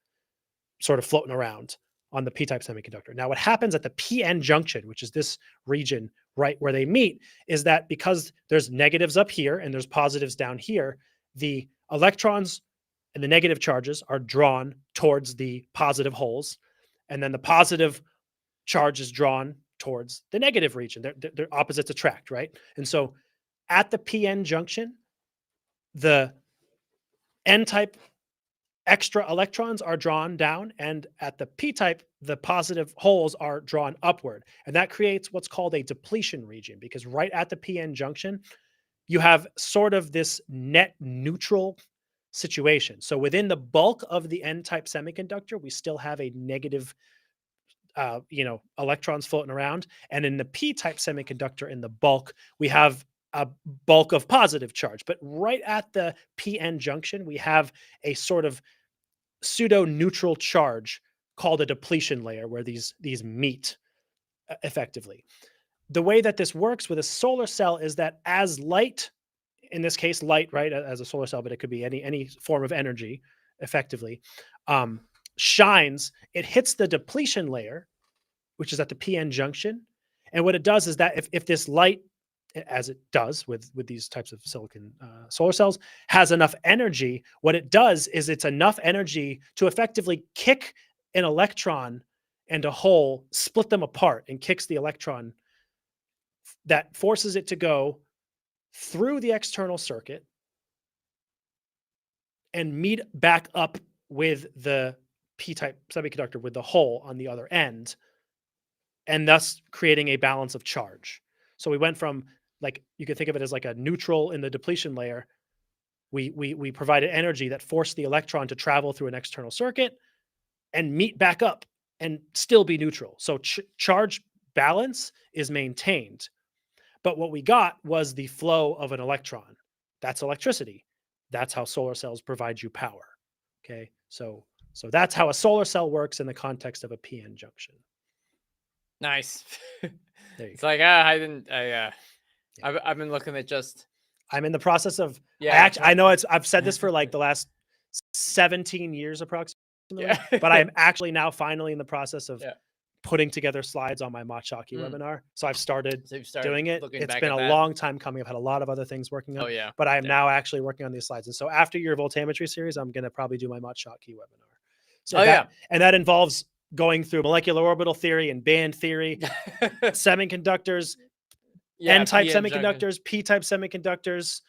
sort of floating around on the p-type semiconductor. Now, what happens at the p-n junction, which is this region right where they meet, is that because there's negatives up here and there's positives down here, the electrons and the negative charges are drawn towards the positive holes, and then the positive charge is drawn towards the negative region. They're opposites attract, right? And so at the p-n junction, the n-type extra electrons are drawn down, and at the p-type, the positive holes are drawn upward. And that creates what's called a depletion region, because right at the p-n junction, you have sort of this net neutral situation. So within the bulk of the n-type semiconductor, we still have a negative electrons floating around. And in the p-type semiconductor, in the bulk, we have a bulk of positive charge. But right at the p-n junction, we have a sort of pseudo-neutral charge called a depletion layer, where these meet effectively. The way that this works with a solar cell is that as light, in this case, light, right, as a solar cell, but it could be any form of energy, effectively, shines, it hits the depletion layer, which is at the p-n junction. And what it does is that if this light, as it does with these types of silicon solar cells, has enough energy, what it does is it's enough energy to effectively kick an electron and a hole, split them apart, and kicks the electron, that forces it to go through the external circuit and meet back up with the p-type semiconductor with the hole on the other end, and thus creating a balance of charge. So we went from, like, you could think of it as like a neutral in the depletion layer. We provided energy that forced the electron to travel through an external circuit and meet back up and still be neutral. So charge balance is maintained. But what we got was the flow of an electron. That's electricity. That's how solar cells provide you power. Okay, so that's how a solar cell works in the context of a p-n junction. Nice. It's go. Like I've been looking at just. I'm in the process of. Yeah, I know I've said this for like the last 17 years approximately. Yeah. But I am actually now finally in the process of putting together slides on my Matchaki webinar. So I've started doing it. It's been a long time coming. I've had a lot of other things working on. Oh yeah. But I am now actually working on these slides. And so after your voltammetry series, I'm going to probably do my Matchaki webinar. So and that involves going through molecular orbital theory and band theory, semiconductors, N-type semiconductors, P-type semiconductors,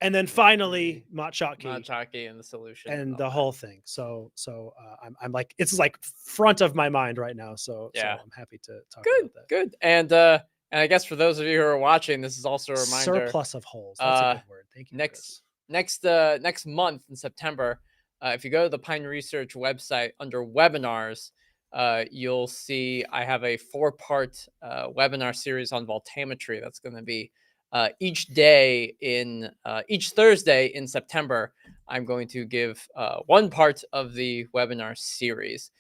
and then finally Matchaki and the solution and the whole thing. So I'm like, it's like front of my mind right now. So I'm happy to talk about that. Good. And I guess for those of you who are watching, this is also a reminder. Surplus of holes. That's a good word. Thank you. Next month in September, if you go to the Pine Research website under webinars, you'll see I have a 4-part webinar series on voltammetry. That's going to be each Thursday in September. I'm going to give one part of the webinar series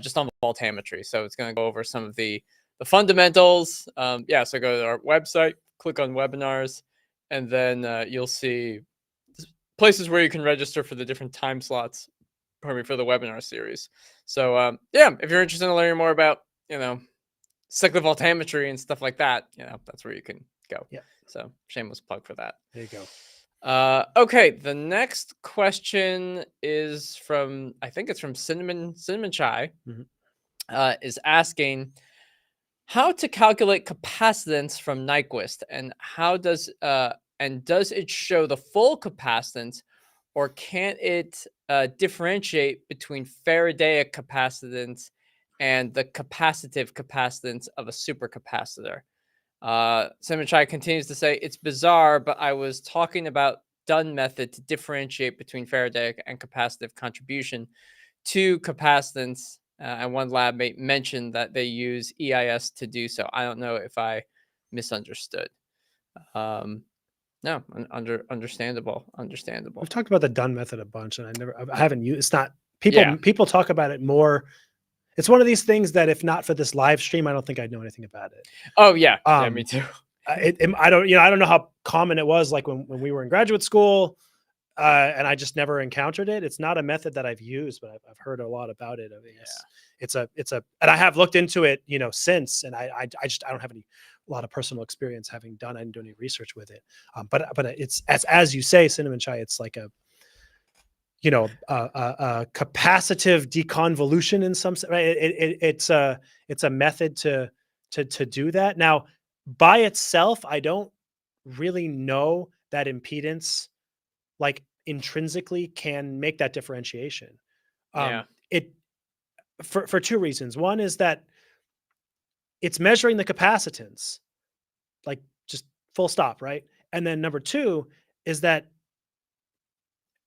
just on voltammetry. So it's going to go over some of the fundamentals. So go to our website, click on webinars, and then you'll see places where you can register for the different time slots for the webinar series. So if you're interested in learning more about cyclic voltammetry and stuff like that, that's where you can go. Yeah. So shameless plug for that. There you go. Okay, the next question is from, I think it's from Cinnamon Chai, is asking how to calculate capacitance from Nyquist, and how does it show the full capacitance, or can it differentiate between faradaic capacitance and the capacitive capacitance of a supercapacitor? Cinnamon Chai continues to say, it's bizarre, but I was talking about Dunn method to differentiate between faradaic and capacitive contribution to capacitance. And one lab mate mentioned that they use EIS to do so. I don't know if I misunderstood. No, understandable. We've talked about the Dunn method a bunch, and I haven't used. It's not people talk about it more. it's one of these things that if not for this live stream, I don't think I'd know anything about it. Oh yeah, yeah, me too. I don't know how common it was like when we were in graduate school, and I just never encountered it. It's not a method that I've used, but I've heard a lot about it. I mean, and I have looked into it, since, and I don't have a lot of personal experience having done. I didn't do any research with it, but it's as you say, cinnamon chai. It's like a capacitive deconvolution in some sense, right? It's a method to do that. Now, by itself, I don't really know that impedance, like intrinsically, can make that differentiation. It for two reasons. One is that it's measuring the capacitance, like just full stop, right? And then number two is that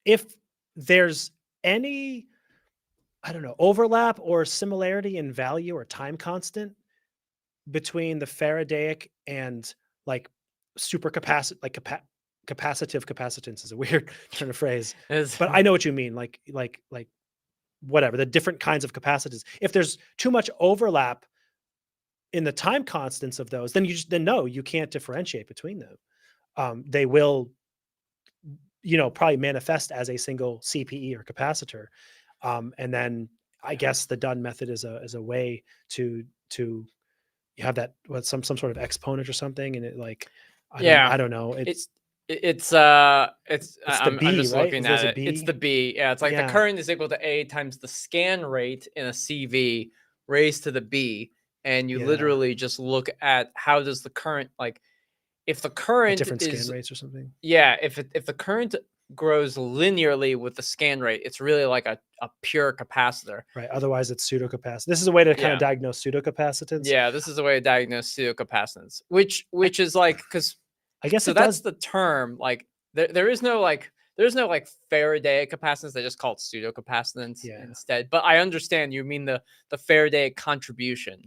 if there's any, I don't know, overlap or similarity in value or time constant between the faradaic and like supercapacitive, like capacitive capacitance is a weird turn of phrase, but I know what you mean. Like whatever, the different kinds of capacitance. If there's too much overlap in the time constants of those, then no, you can't differentiate between them. They will, probably manifest as a single CPE or capacitor. And then I guess the Dunn method is a way to you have that, some sort of exponent or something. And it like, I don't know. I'm just right? looking at it. It's the B. Yeah. It's like the current is equal to A times the scan rate in a CV raised to the B. And you literally just look at how does the current, like if the current different scan rates or something. Yeah. If the current grows linearly with the scan rate, it's really like a pure capacitor. Right. Otherwise it's pseudocapacitance. This is a way to kind of diagnose pseudocapacitance. Yeah, this is a way to diagnose pseudocapacitance, which is like, because I guess so that's the term. Like there's no faradaic capacitance. They just call it pseudocapacitance instead. But I understand you mean the faradaic contribution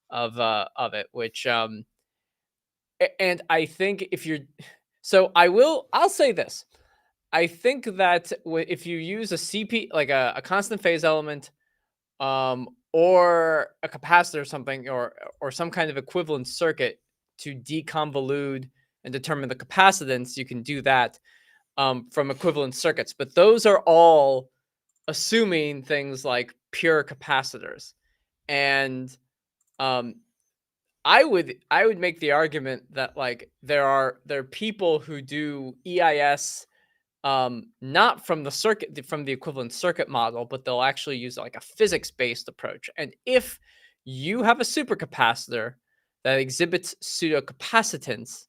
of it, which and I think if you're I'll say this. I think that if you use a CP, like a constant phase element, or a capacitor or something, or some kind of equivalent circuit to deconvolute and determine the capacitance, you can do that from equivalent circuits. But those are all assuming things like pure capacitors. And I would make the argument that like there are people who do EIS not from the equivalent circuit model, but they'll actually use like a physics-based approach. And if you have a supercapacitor that exhibits pseudocapacitance,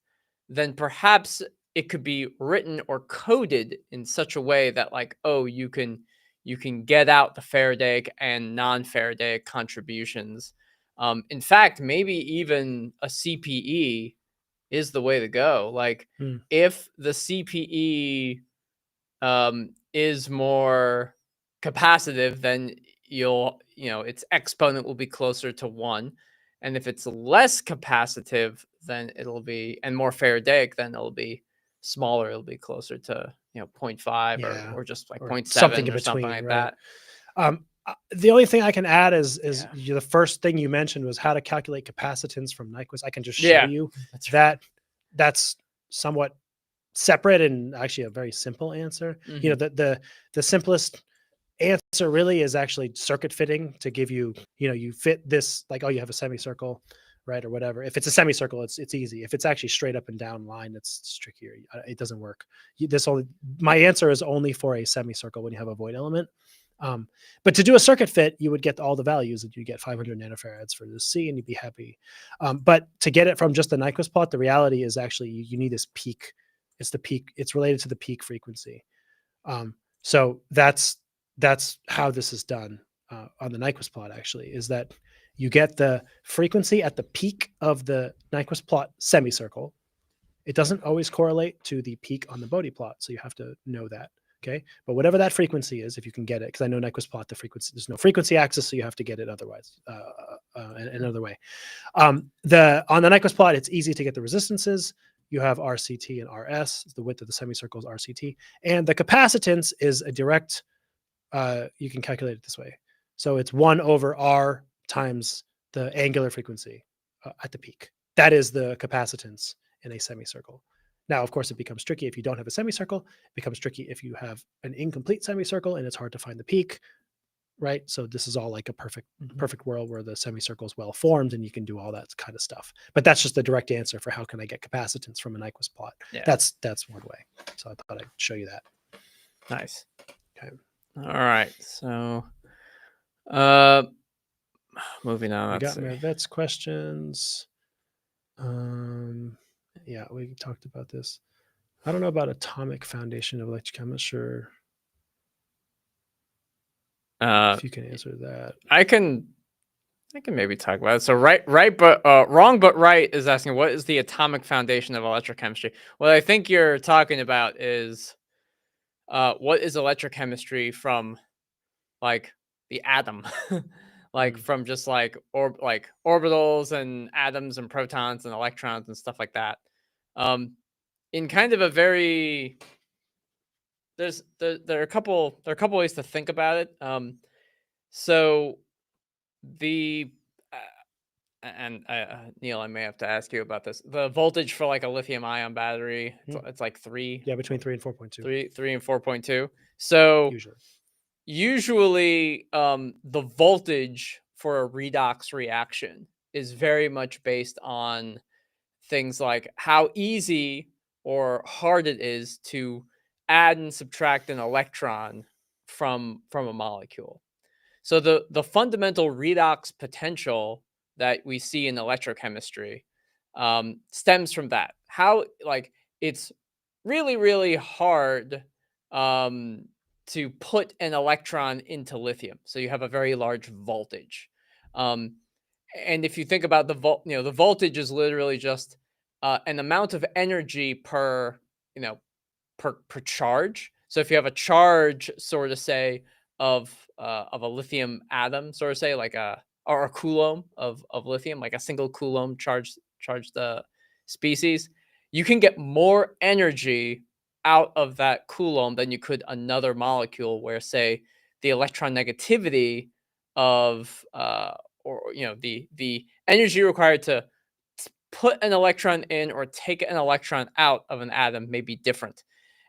then perhaps it could be written or coded in such a way that like, oh, you can get out the faradaic and non-faradaic contributions. In fact, maybe even a CPE is the way to go. Like if the CPE is more capacitive, then its exponent will be closer to 1. And if it's less capacitive, then it'll be, and more faradaic, then it'll be smaller. It'll be closer to 0.5 or just like 0.7 something in or something between, like that. The only thing I can add is the first thing you mentioned was how to calculate capacitance from Nyquist. I can just show you that's somewhat separate and actually a very simple answer. The simplest answer really is actually circuit fitting to give you, you fit this, like, oh, you have a semicircle, right? Or whatever. If it's a semicircle, it's easy. If it's actually straight up and down line, it's trickier. It doesn't work. My answer is only for a semicircle when you have a void element. But to do a circuit fit, you would get all the values, and you get 500 nanofarads for the C, and you'd be happy. But to get it from just the Nyquist plot, the reality is actually you need this peak. It's the peak. It's related to the peak frequency. So that's how this is done on the Nyquist plot. Actually, is that you get the frequency at the peak of the Nyquist plot semicircle. It doesn't always correlate to the peak on the Bode plot, so you have to know that. Okay, but whatever that frequency is, if you can get it, because I know Nyquist plot, the frequency, there's no frequency axis, so you have to get it otherwise, another way. On the Nyquist plot, it's easy to get the resistances. You have RCT and RS, the width of the semicircle is RCT, and the capacitance is a direct, you can calculate it this way. So it's 1 over R times the angular frequency at the peak. That is the capacitance in a semicircle. Now, of course, it becomes tricky if you don't have a semicircle. It becomes tricky if you have an incomplete semicircle and it's hard to find the peak, right? So this is all like a perfect world where the semicircle is well formed and you can do all that kind of stuff. But that's just the direct answer for how can I get capacitance from a Nyquist plot. Yeah. That's one way. So I thought I'd show you that. Nice. Okay. All right. So, moving on. We Let's got see. Mervet's questions. Yeah, we talked about this. I don't know about atomic foundation of electrochemistry. If you can answer that. I can maybe talk about it. So wrong but right is asking, what is the atomic foundation of electrochemistry? What I think you're talking about is what is electrochemistry from like the atom, like from just like orbitals and atoms and protons and electrons and stuff like that. In kind of a very there are a couple ways to think about it. So the and Neil, I may have to ask you about this. The voltage for like a lithium ion battery, it's like 3. Yeah, between 3 and 4.2. 3 and 4.2. So usually the voltage for a redox reaction is very much based on things like how easy or hard it is to add and subtract an electron from a molecule. So the fundamental redox potential that we see in electrochemistry stems from that. How like it's really, really hard to put an electron into lithium. So you have a very large voltage. And if you think about the voltage is literally just an amount of energy per charge. So if you have a charge, sort of say, of a lithium atom, sort of say like a coulomb of lithium, like a single coulomb charged species, you can get more energy out of that coulomb than you could another molecule where, say, the electron negativity of the energy required to put an electron in or take an electron out of an atom may be different.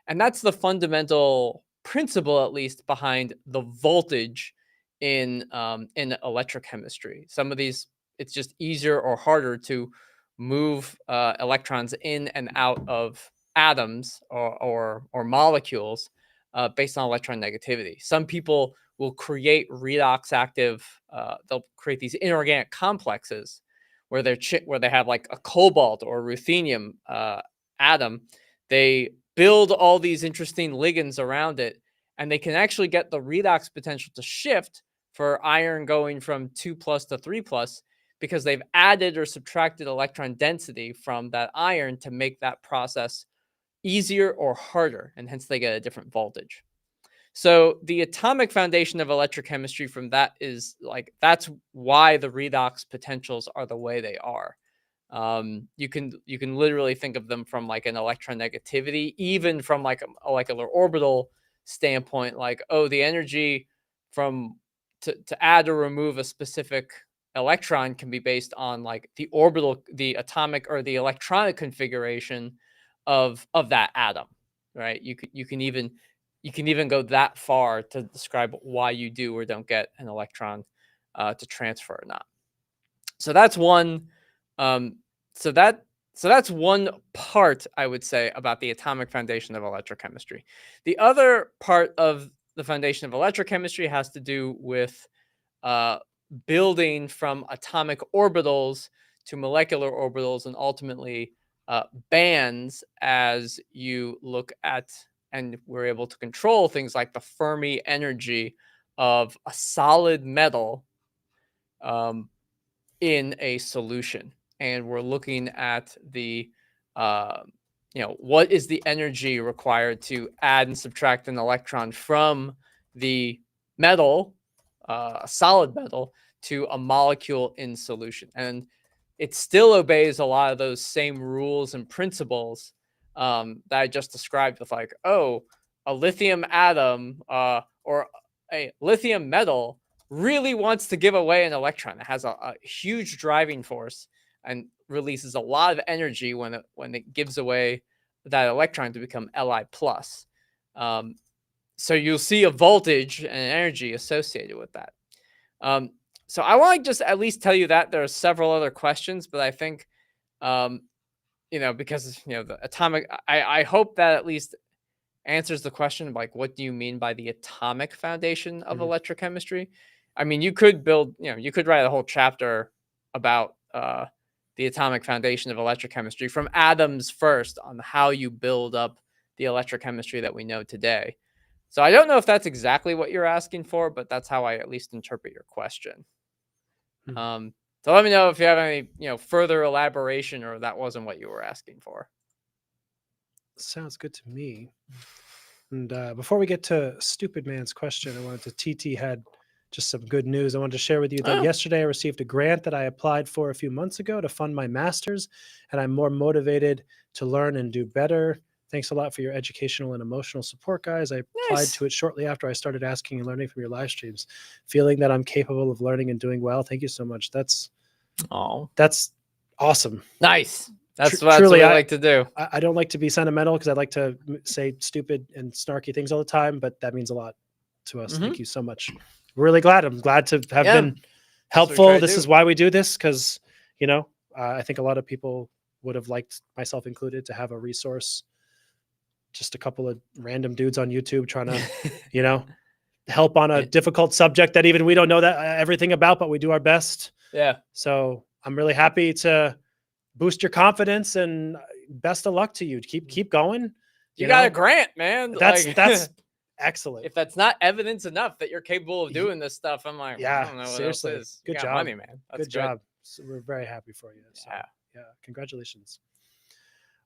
And that's the fundamental principle, at least, behind the voltage in electrochemistry. Some of these, it's just easier or harder to move electrons in and out of atoms or molecules based on electron negativity. Some people will create redox active. They'll create these inorganic complexes where they have like a cobalt or ruthenium atom. They build all these interesting ligands around it, and they can actually get the redox potential to shift for iron going from 2+ to 3+ because they've added or subtracted electron density from that iron to make that process easier or harder, and hence they get a different voltage. So the atomic foundation of electrochemistry from that is like, that's why the redox potentials are the way they are. You can literally think of them from like an electron negativity, even from like a molecular orbital standpoint, like, oh, the energy from to add or remove a specific electron can be based on like the atomic or the electronic configuration of that atom, right? You can even go that far to describe why you do or don't get an electron to transfer or not. So that's one. So that's one part, I would say, about the atomic foundation of electrochemistry. The other part of the foundation of electrochemistry has to do with building from atomic orbitals to molecular orbitals and ultimately bands as you look at and we're able to control things like the Fermi energy of a solid metal in a solution. And we're looking at the, what is the energy required to add and subtract an electron from the metal, a solid metal, to a molecule in solution. And it still obeys a lot of those same rules and principles that I just described with a lithium atom or a lithium metal really wants to give away an electron. It has a huge driving force and releases a lot of energy when it gives away that electron to become Li plus. So you'll see a voltage and energy associated with that. So I want to just at least tell you that there are several other questions, but I think, because the atomic, I hope that at least answers the question, like, what do you mean by the atomic foundation of electrochemistry? I mean, you could you could write a whole chapter about the atomic foundation of electrochemistry from atoms first on how you build up the electrochemistry that we know today. So I don't know if that's exactly what you're asking for, but that's how I at least interpret your question. So let me know if you have any, further elaboration, or that wasn't what you were asking for. Sounds good to me. And before we get to Stupid Man's question, I wanted to, TT had just some good news. I wanted to share with you that yesterday I received a grant that I applied for a few months ago to fund my master's, and I'm more motivated to learn and do better. Thanks a lot for your educational and emotional support, guys. I applied to it shortly after I started asking and learning from your live streams, feeling that I'm capable of learning and doing well. Thank you so much. That's awesome. Nice. That's what I like to do. I don't like to be sentimental because I like to say stupid and snarky things all the time, but that means a lot to us. Thank you so much. Really glad. I'm glad to have been helpful. This is why we do this, because, I think a lot of people would have liked, myself included, to have a resource. Just a couple of random dudes on YouTube trying to, help on a difficult subject that even we don't know that everything about, but we do our best. Yeah. So I'm really happy to boost your confidence, and best of luck to you. Keep going. You got a grant, man. That's excellent. If that's not evidence enough that you're capable of doing this stuff, I'm like, I don't know what seriously. else is. Good job, money, man. That's good job. So we're very happy for you. So, congratulations.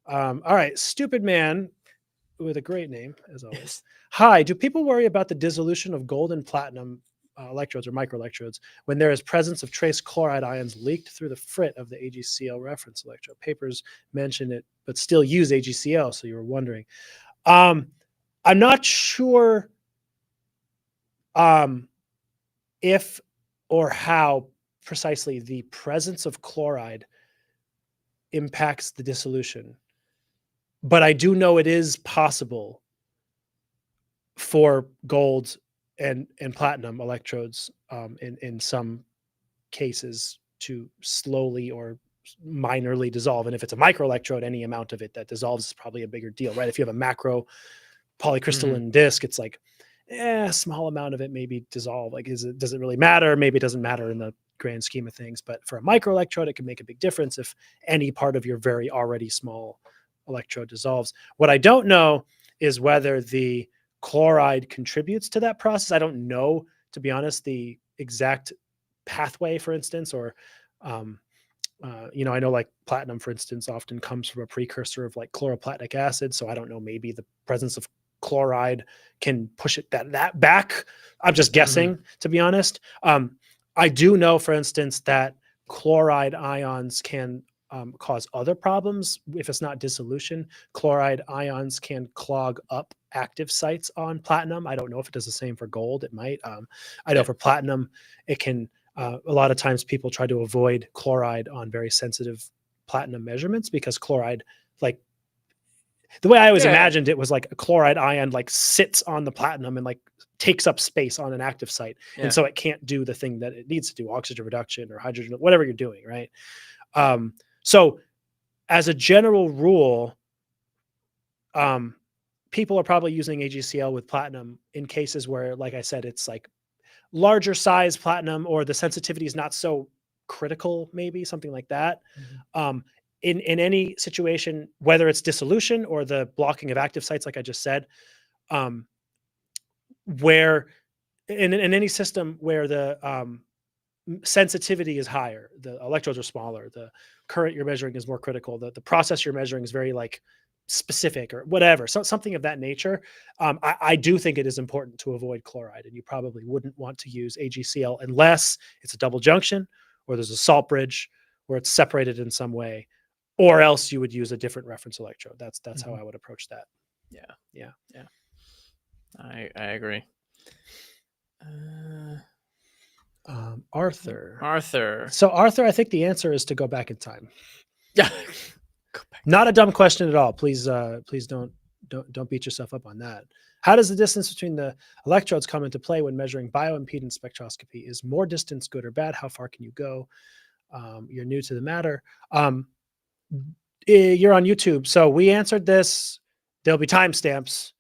All right, Stupid Man with a great name as always. Hi, do people worry about the dissolution of gold and platinum electrodes or microelectrodes when there is presence of trace chloride ions leaked through the frit of the AgCl reference electrode? Papers mention it, but still use AgCl, so you were wondering. I'm not sure if or how precisely the presence of chloride impacts the dissolution, but I do know it is possible for gold and platinum electrodes in some cases to slowly or minorly dissolve. And if it's a microelectrode, any amount of it that dissolves is probably a bigger deal, right? If you have a macro polycrystalline disc, it's like, a small amount of it maybe dissolve. Like, does it really matter? Maybe it doesn't matter in the grand scheme of things, but for a microelectrode, it can make a big difference if any part of your very already small electrode dissolves. What I don't know is whether the chloride contributes to that process. I don't know, to be honest, the exact pathway, for instance, or I know like platinum, for instance, often comes from a precursor of like chloroplatinic acid. So I don't know, maybe the presence of chloride can push it that back. I'm just guessing, to be honest. I do know, for instance, that chloride ions can cause other problems. If it's not dissolution, chloride ions can clog up active sites on platinum. I don't know if it does the same for gold. It might. I know for platinum, it can. A lot of times people try to avoid chloride on very sensitive platinum measurements because chloride, like the way I always imagined it was like a chloride ion like sits on the platinum and like takes up space on an active site. And so it can't do the thing that it needs to do, oxygen reduction or hydrogen, whatever you're doing, right? So as a general rule, people are probably using AgCl with platinum in cases where, like I said, it's like larger size platinum or the sensitivity is not so critical, maybe something like that. In any situation, whether it's dissolution or the blocking of active sites, like I just said, where in any system where the sensitivity is higher, the electrodes are smaller, the current you're measuring is more critical, the process you're measuring is very like specific or whatever, so something of that nature. I do think it is important to avoid chloride, and you probably wouldn't want to use AgCl unless it's a double junction or there's a salt bridge where it's separated in some way, or else you would use a different reference electrode. That's how I would approach that. I agree. Arthur. Arthur. So Arthur, I think the answer is to go back in time. Yeah. Not a dumb question at all. Please don't beat yourself up on that. How does the distance between the electrodes come into play when measuring bioimpedance spectroscopy? Is more distance good or bad? How far can you go? You're new to the matter. You're on YouTube, so we answered this. There'll be timestamps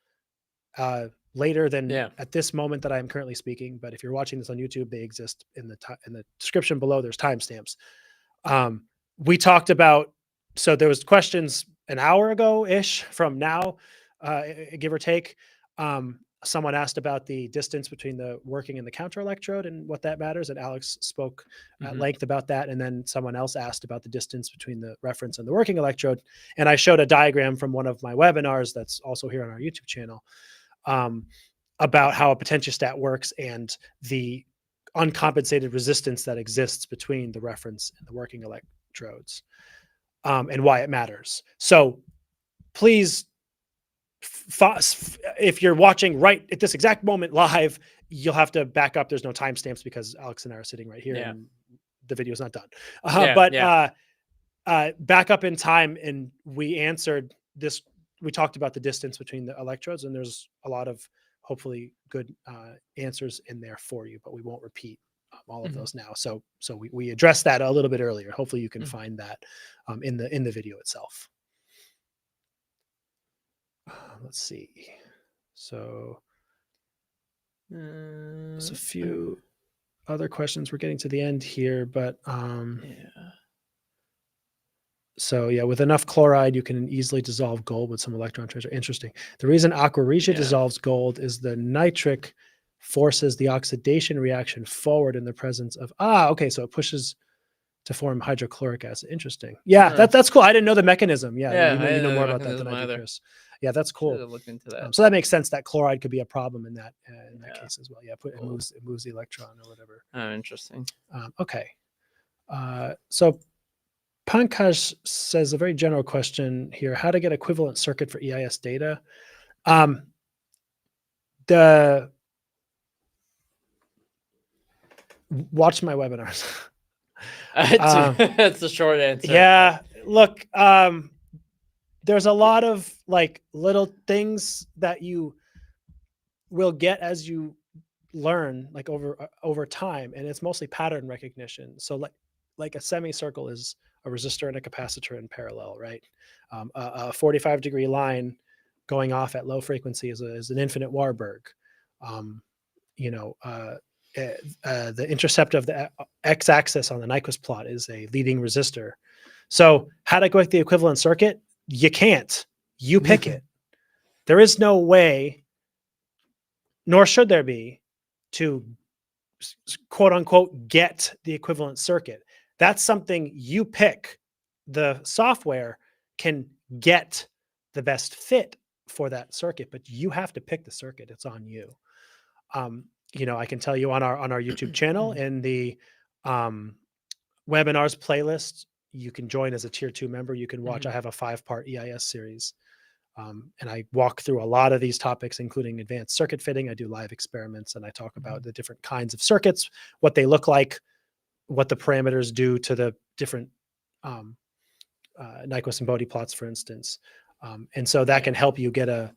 later than at this moment that I'm currently speaking. But if you're watching this on YouTube, they exist in the description below. There's timestamps. We talked about. So there was questions an hour ago-ish from now, give or take. Someone asked about the distance between the working and the counter electrode and what that matters. And Alex spoke at length about that. And then someone else asked about the distance between the reference and the working electrode. And I showed a diagram from one of my webinars that's also here on our YouTube channel about how a potentiostat works and the uncompensated resistance that exists between the reference and the working electrodes. And why it matters. So please, if you're watching right at this exact moment live, you'll have to back up. There's no timestamps because Alex and I are sitting right here and the video is not done. Back up in time, and we answered this. We talked about the distance between the electrodes, and there's a lot of hopefully good answers in there for you, but we won't repeat all of those now. So we addressed that a little bit earlier. Hopefully you can find that in the video itself. Let's see. So there's a few other questions. We're getting to the end here, but so yeah, with enough chloride, you can easily dissolve gold with some electron transfer. Interesting. The reason aqua regia dissolves gold is the nitric forces the oxidation reaction forward in the presence of okay, so it pushes to form hydrochloric acid. Interesting. Yeah, that's cool. I didn't know the mechanism. You know more about that than I do, Chris. Yeah, that's cool. Look into that. So that makes sense that chloride could be a problem in that case as well. Yeah, it moves the electron or whatever. Oh, interesting. Okay. So Pankaj says a very general question here: how to get equivalent circuit for EIS data? Watch my webinars. That's the short answer. Yeah, look, there's a lot of like little things that you will get as you learn, like over time, and it's mostly pattern recognition. So like a semicircle is a resistor and a capacitor in parallel, right? A 45-degree line going off at low frequency is an infinite Warburg. The intercept of the x-axis on the Nyquist plot is a leading resistor. So how to go with the equivalent circuit? You can't. You pick it. There is no way, nor should there be, to quote unquote get the equivalent circuit. That's something you pick. The software can get the best fit for that circuit, but you have to pick the circuit. It's on you. I can tell you on our YouTube channel in the webinars playlist, you can join as a tier 2 member. You can watch. I have a 5-part EIS series. And I walk through a lot of these topics, including advanced circuit fitting. I do live experiments and I talk about the different kinds of circuits, what they look like, what the parameters do to the different Nyquist and Bode plots, for instance. And so that can help you get a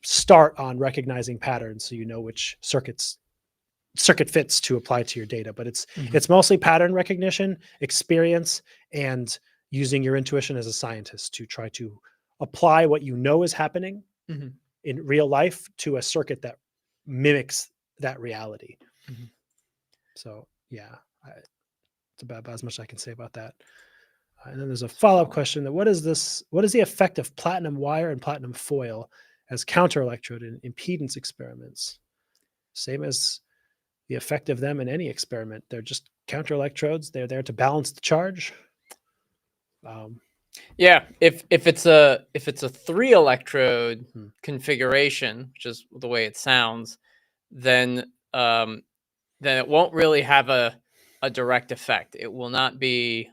start on recognizing patterns so you know which circuit fits to apply to your data. But it's mostly pattern recognition, experience, and using your intuition as a scientist to try to apply what you know is happening in real life to a circuit that mimics that reality. So yeah, it's about as much as I can say about that. And then there's a follow-up question that what is the effect of platinum wire and platinum foil as counter electrode in impedance experiments? Same as the effect of them in any experiment. They're just counter electrodes. They're there to balance the charge. Yeah, if it's a 3 electrode configuration, which is the way it sounds, then it won't really have a direct effect. It will not be.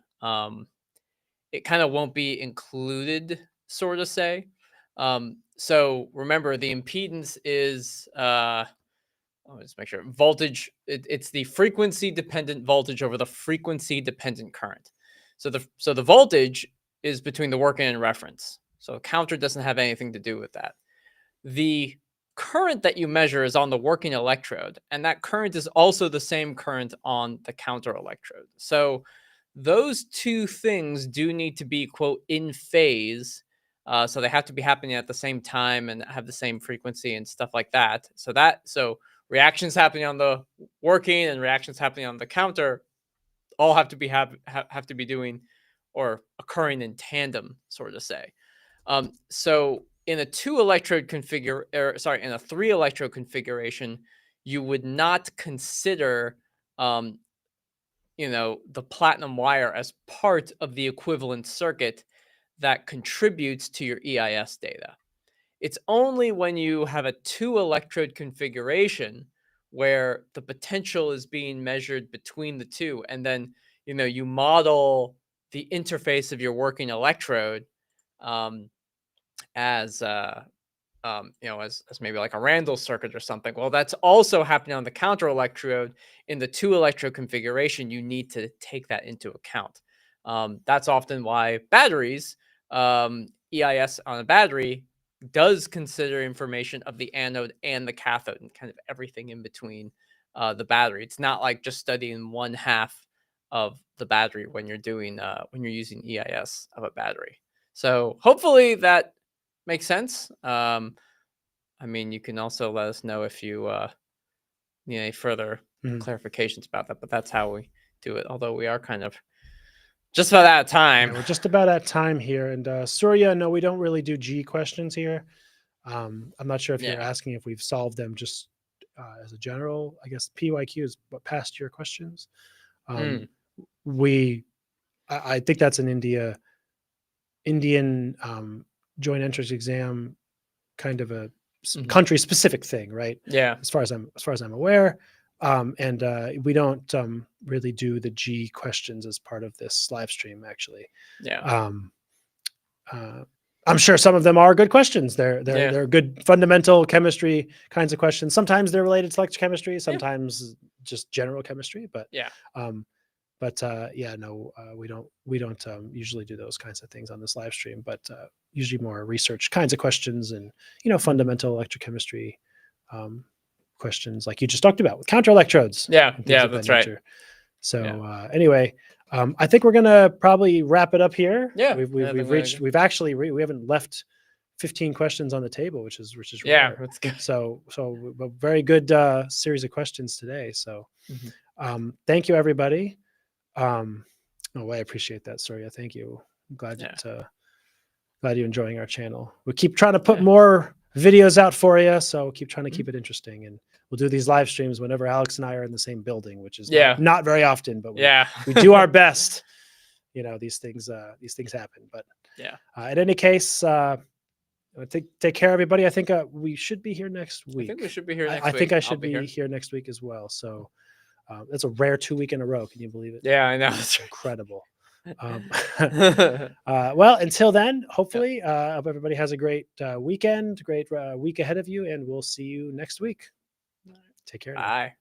It kind of won't be included, sort of say. So remember, the impedance is let me just make sure. Voltage, it's the frequency dependent voltage over the frequency dependent current. So the voltage is between the working and reference. So a counter doesn't have anything to do with that. The current that you measure is on the working electrode, and that current is also the same current on the counter electrode. So those two things do need to be, quote, in phase. So they have to be happening at the same time and have the same frequency and stuff like that. So reactions happening on the working and reactions happening on the counter all have to be have to be doing or occurring in tandem, sort of say. So in a 2-electrode in a 3-electrode configuration, you would not consider the platinum wire as part of the equivalent circuit that contributes to your EIS data. It's only when you have a 2-electrode configuration where the potential is being measured between the two, and then you model the interface of your working electrode as maybe like a Randall circuit or something. Well, that's also happening on the counter electrode. In the 2-electrode configuration, you need to take that into account. That's often why batteries, EIS on a battery does consider information of the anode and the cathode and kind of everything in between the battery. It's not like just studying one half of the battery when you're using EIS of a battery. So hopefully that makes sense. I mean, you can also let us know if you need any further clarifications about that, but that's how we do it. Although we are kind of just about out of time. Yeah, we're just about at time here. And Surya, no, we don't really do G questions here. I'm not sure if you're asking if we've solved them just as a general, I guess PYQ is past your questions. I think that's an Indian joint entrance exam kind of a country specific thing, right? Yeah. As far as I'm aware. And we don't really do the G questions as part of this live stream, actually. Yeah. I'm sure some of them are good questions. They're good fundamental chemistry kinds of questions. Sometimes they're related to electrochemistry, sometimes just general chemistry. But we don't usually do those kinds of things on this live stream. But usually more research kinds of questions and fundamental electrochemistry questions like you just talked about with counter electrodes. Yeah, that's right. So anyway, I think we're gonna probably wrap it up here. Yeah, we haven't left 15 questions on the table, which is rare. That's good. So a very good series of questions today. So thank you, everybody. I appreciate that, Surya. Thank you. I'm glad you're enjoying our channel. We keep trying to put more videos out for you, so keep trying to keep it interesting, and we'll do these live streams whenever Alex and I are in the same building, which is not very often, but we do our best. These things happen, but in any case, take care, everybody. I think we should be here next week. I think we should be here next week. I think I should be here next week as well. So that's a rare 2 week in a row. Can you believe it? Yeah, I know. It's incredible. Well, until then, hopefully, I hope everybody has a great weekend, great week ahead of you, and we'll see you next week. Take care. Bye.